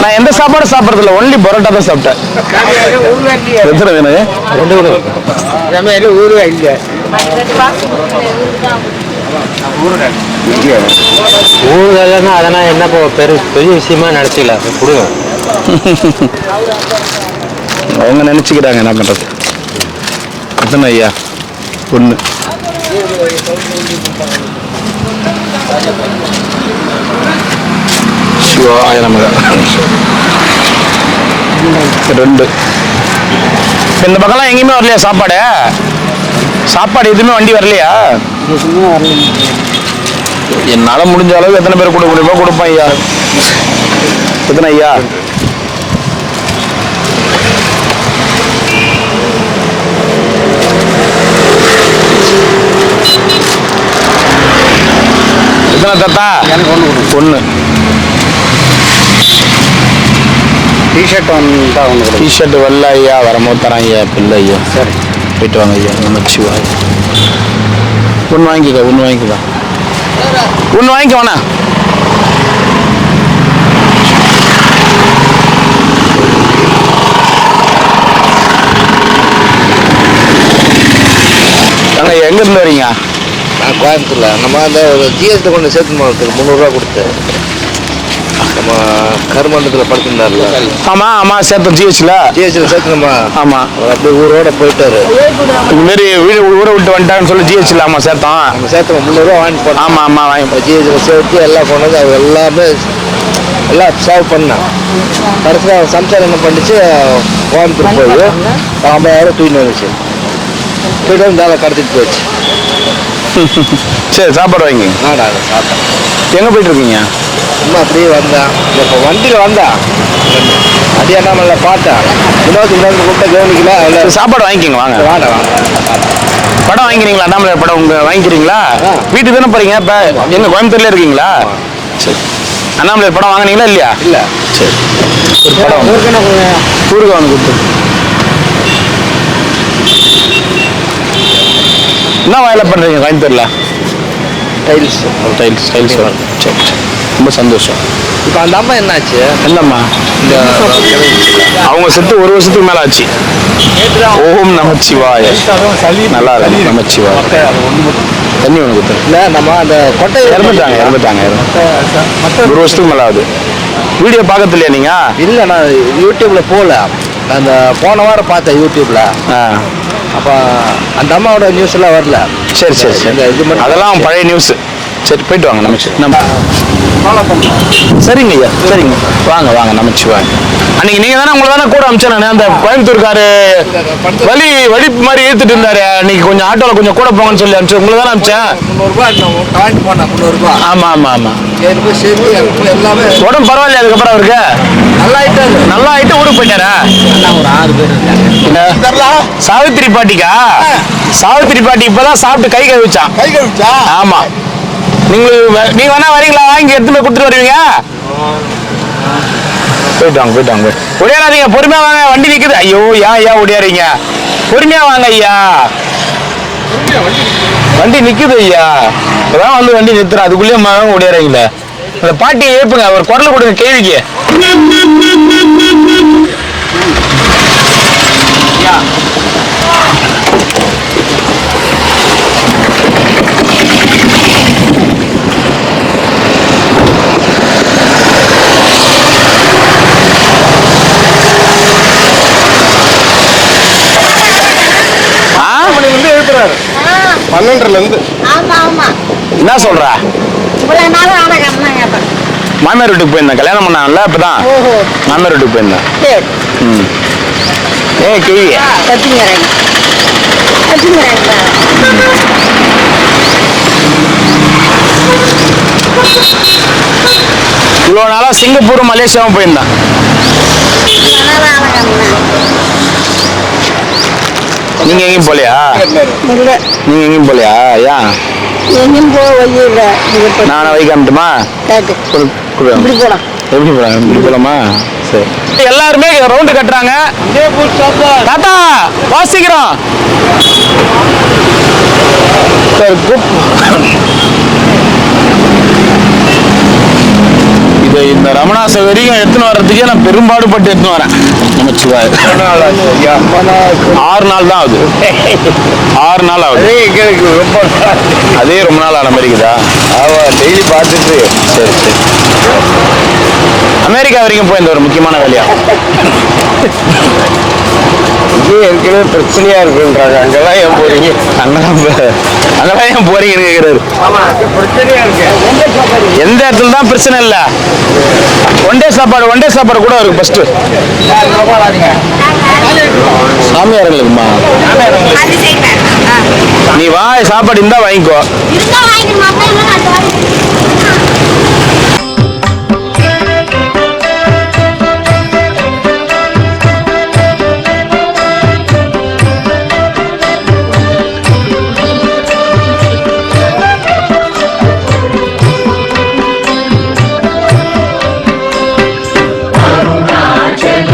நான் எந்த சாப்பாடு சாப்பிட்றது இல்லை, ஒன்லி பரோட்டா தான் சாப்பிட்டேன். எத்தனை வேணும்? 2 ஊறுகாய் இல்லை. ஊறுகாய்னா அதெல்லாம் என்ன பெரிய விஷயமா நினைச்சிக்கல கொடுங்க. அவங்க நினைச்சுக்கிறாங்க, என்ன பண்றது? எத்தனை ஐயா? 1. சிவாய நமக. 2. இந்த பக்கம்லாம் எங்கேயுமே வரலையா சாப்பாடு? எதுவுமே வண்டி வரலையா? என்னால முடிஞ்ச அளவுக்கு எத்தனை பேர் கொடுக்க முடியுமோ கொடுப்பேன் ஐயா. எத்தனை ஐயா? எத்தனை தாத்தா? 1. டிஷர்ட் வந்தால் ஒன்று டிஷர்ட் வெள்ள ஐயா வரும்போது தரேன் ஐயா பிள்ளை ஐயா சரி போயிட்டு வாங்க ஐயா நமச்சிவாய் ஒன்று வாங்கிக்கோ ஒன்று வாங்கிக்கோ ஒன்று வாங்கிக்க வேணா அண்ணா எங்க இருந்து வரீங்க? நான் கோயம்புத்தூர்ல நம்ம அந்த ஒரு ஜிஎஸ்டி கொண்டு சேர்த்து போகிறதுக்கு 300 ரூபா கொடுத்து நம்ம கருமண்டலத்தில் படுத்திருந்தார்ல ஆமா ஆமா சேர்த்தோம் ஜிஹெச்ல ஜிஎஸ்டியில் சேர்த்து நம்ம ஆமா அவர் அப்படியே ஊரோட போயிட்டாரு. இது மாரி வீடு ஊரை விட்டு வந்துட்டான்னு சொல்லி ஜிஹெச்ல ஆமா சேர்த்தோம். நம்ம சேர்த்து 300 ரூபா வாங்கிட்டு போனோம். ஆமா ஆமா வாங்கி ஜிஎஸ்டியில் சேர்த்து எல்லாம் கொண்டது அவர் எல்லாமே எல்லாம் சேவ் பண்ணான். கடைசியில் அவர் சம்சாரம் என்ன பண்ணிச்சு, கோயம்புத்தூர் போய் 50,000 தூக்கிட்டு வந்துச்சு. தூக்கிட்டு வந்து வேலை கடத்திட்டு போயிடுச்சு. சரி சாப்பாடு வாங்கி நாடா சாப்பிட்டேன். எங்க போயிட்டு இருக்கீங்க? சும்மா அப்படியே வந்தான். இப்போ வண்டியில் வந்தான் அடி அண்ணாமலை பார்த்தேன். இன்னொரு கூப்பிட்ட கவனிக்கல. அதில் சாப்பாடு வாங்கிக்கிங்க வாங்க. வாங்க வாங்க படம் வாங்கிக்கிறீங்களா? அண்ணாமலை படம் உங்க வாங்கிக்கிறீங்களா? ஆ. வீட்டுக்கு தானே போறீங்க? இப்ப எங்க கோயம்புத்தூர்ல இருக்கீங்களா? சரி அண்ணாமலை படம் வாங்கினீங்களா இல்லையா? இல்லை சரி ஒரு படம் ஊருக்கு வந்து கொடுத்து என்ன வேலை பண்றீங்க கோயம்புத்தூர்ல? டைல்ஸ். டைல்ஸ் டைல்ஸ் சரி சரி ரொம்ப சந்தோஷம். இப்போ அந்த அம்மா என்னாச்சு? என்னம்மா இந்த அவங்க செத்து 1 வருஷத்துக்கு மேல ஆச்சு. ஓம் நமச்சிவாய. நல்லா இருக்கு நமச்சிவாய. தண்ணி ஒன்று கொடுத்து இல்லை நம்ம அந்த கொட்டை இறந்துட்டாங்க 1 வருஷத்துக்கு மேல ஆகுது. வீடியோ பார்க்கறது இல்லையா நீங்க? இல்லை நான் யூடியூப்ல போகல. நான் அந்த போன வாரம் பார்த்தேன் யூடியூப்ல. ஆ அப்போ அந்த அம்மாவோட நியூஸ் எல்லாம் வரல. சரி சரி இந்த சரி இது மட்டும் அதெல்லாம் பழைய நியூஸ். சரி போயிட்டு வாங்க நம்ம சரிங்க ஐயா சரிங்க வாங்க வாங்க நமச்சிவாய். அன்னைக்கு நீங்க தானே உங்களை தானே கூட அமிச்சேன் நான். அந்த கோயம்புத்தூர்காரு வழி மாதிரி ஏத்துட்டு இருந்தாரு. அன்னைக்கு கொஞ்சம் ஆட்டோல கொஞ்சம் கூட போங்கன்னு சொல்லி அமிச்சு உங்களை தானே அமிச்சேன். 300 ரூபாய் வாங்கிட்டு போனேன். 300 ரூபாய் ஆமா ஆமா ஆமா சேர்த்து எல்லாமே உடம்பு பரவாயில்லையா அதுக்கப்புறம் அவருக்கு? நல்லா ஆயிட்டாரு. நல்லா ஆயிட்டு ஊருக்கு போயிட்டாரா? ஒரு 6 பேர் இருக்காங்க. சாவித்திரி பாட்டிக்கா? சாவித்திரி பாட்டி இப்பதான் சாப்பிட்டு கை கழுவிச்சான். கை கழிச்சா? ஆமா நீங்க வேணா வரீங்களா? வாங்கி எடுத்து போய் கொடுத்துட்டு வருவீங்க. போயிட்டு வாங்க ஒடியாராதீங்க. பொறுமையா வாங்க வண்டி நிக்குது. ஐயோ ஏன் ஒடியாரீங்க? பொறுமையா வாங்க ஐயா. வண்டி நிக்குது ஐயா. இப்பதான் வந்து வண்டி நிறுத்துறேன் அதுக்குள்ளேயே ஒடியாரீங்களே. அந்த பாட்டியை ஏப்புங்க. ஒரு குரல் கொடுங்க கேள்விக்கு. எழுப்புறாரு 12லேருந்து. ஆமா ஆமா என்ன சொல்ற? இவ்வளவு நாள் ஆனகம் தான் கேட்டேன். மாமியார் வீட்டுக்கு போயிருந்தேன். கல்யாணம் பண்ணாங்கல்ல இப்பதான் ஓஹோ மாமியார் வீட்டுக்கு போயிருந்தேன். சரி ம் கேள்வி கட்டிங்கிறேன் இவ்வளோ நாளா சிங்கப்பூர் மலேசியாவும் போயிருந்தேன். நீங்க எங்கேயும் போலையா? இல்லை நீங்க எங்கேயும் போலையா? ஏன்? எங்கேயும் போக வழி இல்லை. நானே வைக்காமட்டுமா? கேட்டு இப்படி போலாம். எப்படி போலாம்? இப்படி போலாமா? சரி எல்லாருமே ரவுண்டு கட்டுறாங்க. தாத்தா வாசிக்கிறோம். சரி இது இந்த ரமணாச வரைக்கும் எடுத்துன்னு வர்றதுக்கே நான் பெரும்பாடுபட்டு எடுத்துன்னு வரேன். நமச்சிவாய் 6 நாள் தான் ஆகுது. 6 நாள் ஆகுது. அதே ரொம்ப நாள் ஆன மாதிரி இருக்குதா? டெய்லி பார்த்துட்டு சரி சரி அமெரிக்கா வரைக்கும் போய் இந்த ஒரு முக்கியமான வேலையா? இங்கே ஏற்கனவே பிரச்சனையா இருக்குன்றாங்க. அங்கெல்லாம் ஏன் போறீங்க? அங்கெல்லாம் ஏன் போறீங்கன்னு கேட்கிறாரு. பிரச்சனையா இருக்கு. எந்த இடத்துல தான் பிரச்சனை இல்ல. ஒன் டே சாப்பாடு கூட இருக்கு. ஃபர்ஸ்ட் சாமியார்களுக்குமா? நீ வா சாப்பாடு இருந்தா வாங்கிக்கோ. அருணாச்சல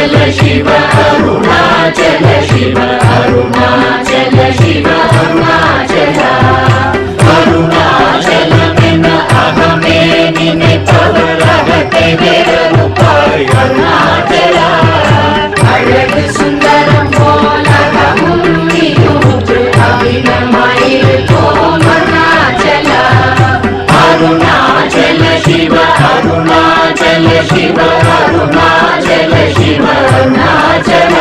शिव अरुणाचल शिव अरुणाचल शिव अरुणाचल अरुणाचलमेन अहमे निனைப்பவரகத்தை வேறறுப்பாய் அருணாச்சல அழகு சுந்தரம் போலகமும் நீயூற்று அபிநமாயிருப்போம் அருணாச்சல अरुणाचल शिव अरुणाचल शिव अरुणाचल शिव अरुणाचल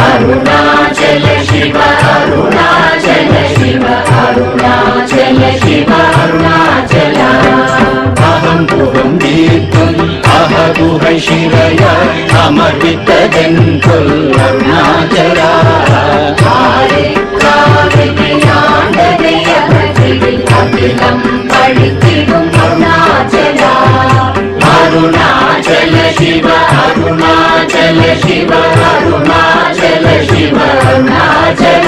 अरुणाचल शिव अरुणाचल शिव अरुणाचल शिव अरुणाचल अहं पुहं दीर्घम् अहगुहै शिरय अमर्पितदन् कोल् अरुणाचल अखिलं पठितिडुं अरुणाचल अरुणाचल शिव अरुणाचल शिव अरुणाचल शिव अरुणाचल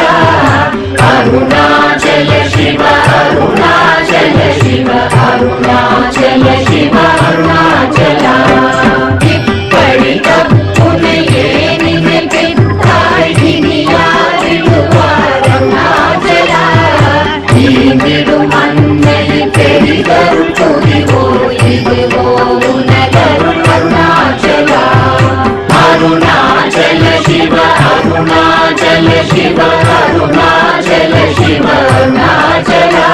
अरुणाचल शिव अरुणाचल शिव अरुणाचल शिव अरुणाचल इप्पडितपुनये निनैपित्ताय इनियारिडुवार अरुणाचल ீந்திடும் அன்னை பெரிதருள் துதிவோ இதுவோ உனதருள் அருணாச்சலா அருணாச்சல சிவ அருணாச்சல சிவ அருணாச்சல சிவ அருணாச்சலா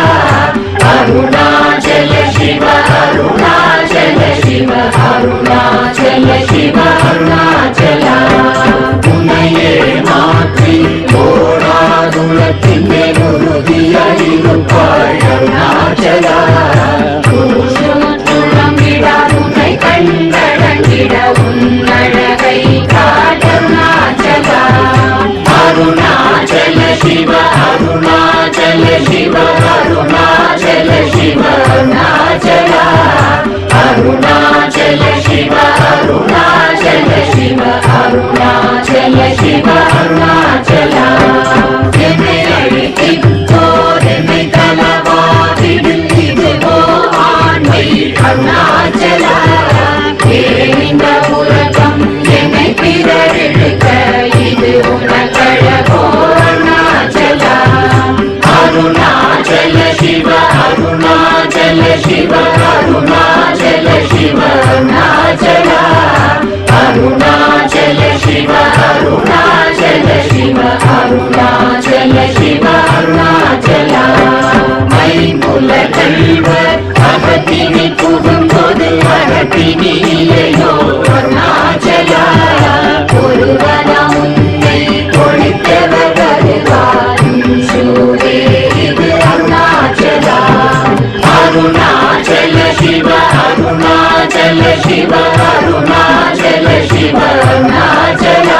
அருணாச்சல சிவ அருணாச்சல சிவ அருணாச்சல சிவ அருணாச்சலா உன்னையே மாற்றி ஓடாதுலத்தின் உறுதியாயிருப்பாய் அருணாச்சலா உன்னை கண்டடங்கிட உன்னழகை காட்டருணாச்சலா அருணாச்சல சிவ அருணாச்சல சிவ அருணாச்சல சிவ அருணாச்சலா அருணாச்சல சிவ அருணாச்சல சிவ அருணாச்சல சிவ அருணாச்சலா என்னை அழித்தோர் என்னை தலவாதிடும் இதுவோ ஆண்மை அருணாச்சலா இந்த உலகம் என்னை பிறரெடுக்க இது உனக்கழகோ அருணாச்சலா அருணாச்சல சிவ அருணாச்சல சிவ அருணாச்சல சிவ அருணாச்சலா அருணாச்சல சிவ அருணாச்சல சிவ அருணாச்சல சிவ அருணாச்சலா மைமுல கல்வர் அகத்தினி புகும்போது அகத்தினி இல்லையோ அருணாச்சலா ஒருவனா உன்னை ஒழித்தவர் வருவாரும் சூரே இது அருணாச்சலா அருணாச்சல சிவ அருணாச்சல சிவ அருணாச்சல சிவ அருணாச்சலா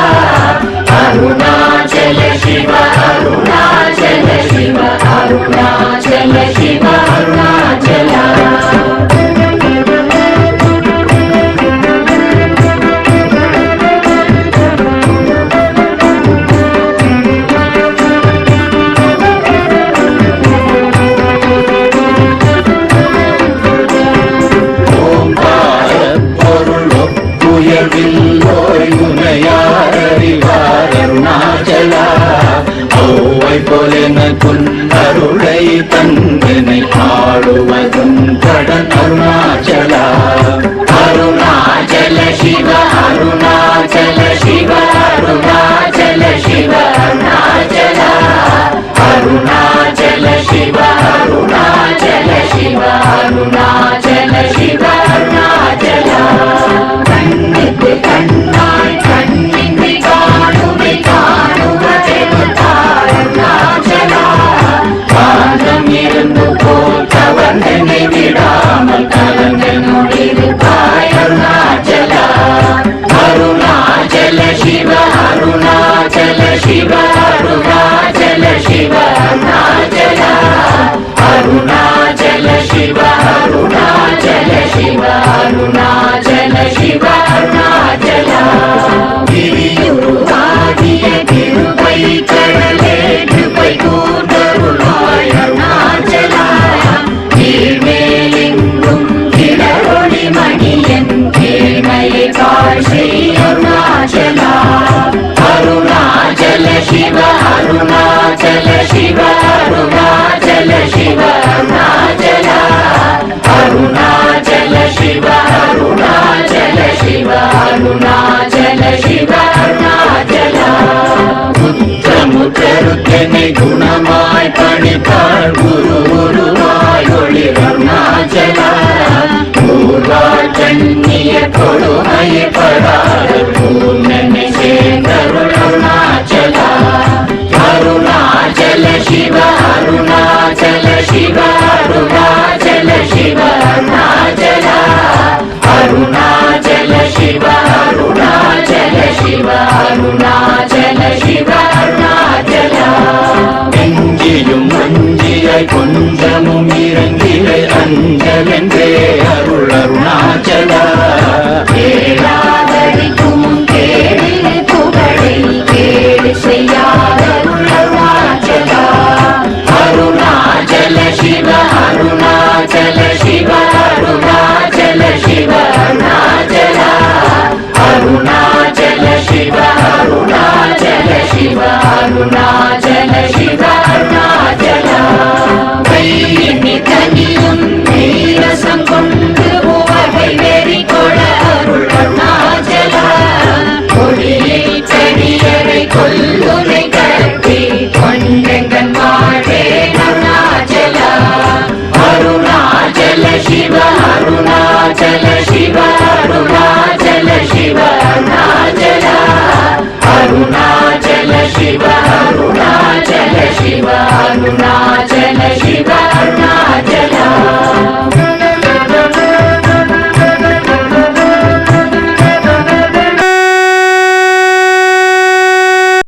அருணாச்சல சிவ அருணாச்சல சிவ அருணாச்சல சிவ அருணாச்சலா அருணாச்சலா ஔவை போலென குன்னருளை தந்தனை ஆடுவதும் கடன் அருணாச்சலா அருணாச்சல சிவ அருணாச்சல சிவ அருணாச்சல சிவ அருணாச்சலா அருணாச்சல சிவ அருணாச்சல சிவ அருணாச்சல சிவ அருணாச்சலா கண்ணுக்கு கண்ணாய் கண்ணின்றி காணுமை காணுவதெருணாச்சலா காந்தம் இருந்து போல் கவர்ந்தனை விடாமல் கலங்கள் நொடிருப்பாய் அருணாச்சலா அருணாச்சல சிவ அருணாச்சல சிவ அருணாச்சல சிவ அருணாச்சலா அருணாச்சல சிவ அருணாச்சல சிவ அருணாச்சல சிவ அருணாச்சலா கிரியுருவாகிய கிருபை கடலே கிருபை கூந்தருளாய் அருணாச்சலா கீழ்மேலெங்கும் கிளரொளி மணியன் கீழ்மையை காட்சி அருணாச்சலா அருணாச்சல சிவ அருணாச்சல புத்திரமுற்றருத்தனை குணமாய் பணித்தாள் குரு குருவாய் ஒளி அருணாச்சல பூர்வாள் கண்ணிய கொடுமையை படாத பூர்ணனை சேர்ந்தருள் அருணாச்சல அருணாச்சல சிவ அருணாச்சல சிவ அருணாச்சல சிவ அருணாச்சல அருணாச்சல சிவ அருணாச்சல சிவ அருணாச்சல சிவ அருணாச்சல நெஞ்சியும் மஞ்சியாய் கொஞ்சமும் இறங்கிலை அஞ்சலென்றே அருள் அருணாச்சல கேளாதடிக்கும் கேடு புகழை கேடு செய்யாத அருணாச்சல அருணாச்சல சிவ அருணாச்சல சிவ அருணாச்சல சிவ அருணாச்சல அருணாச்சல சிவ அருணாச்சல சிவ அருணாச்சல சிவ அருணாச்சல கையினி தனியும் நீரசம் கொண்டு உவகை வெறி கொட அருள் அருணாச்சல கொடியை செடியரை கொல்லுரை கட்டி கொண்டெங்கன் வாழ்வே அருணாச்சல அருணாச்சல சிவ அருணாச்சல சிவ அருணாச்சல சிவ அருணாச்சல அருணாச்சல சிவ அருணாச்சல சிவ அருணாச்சல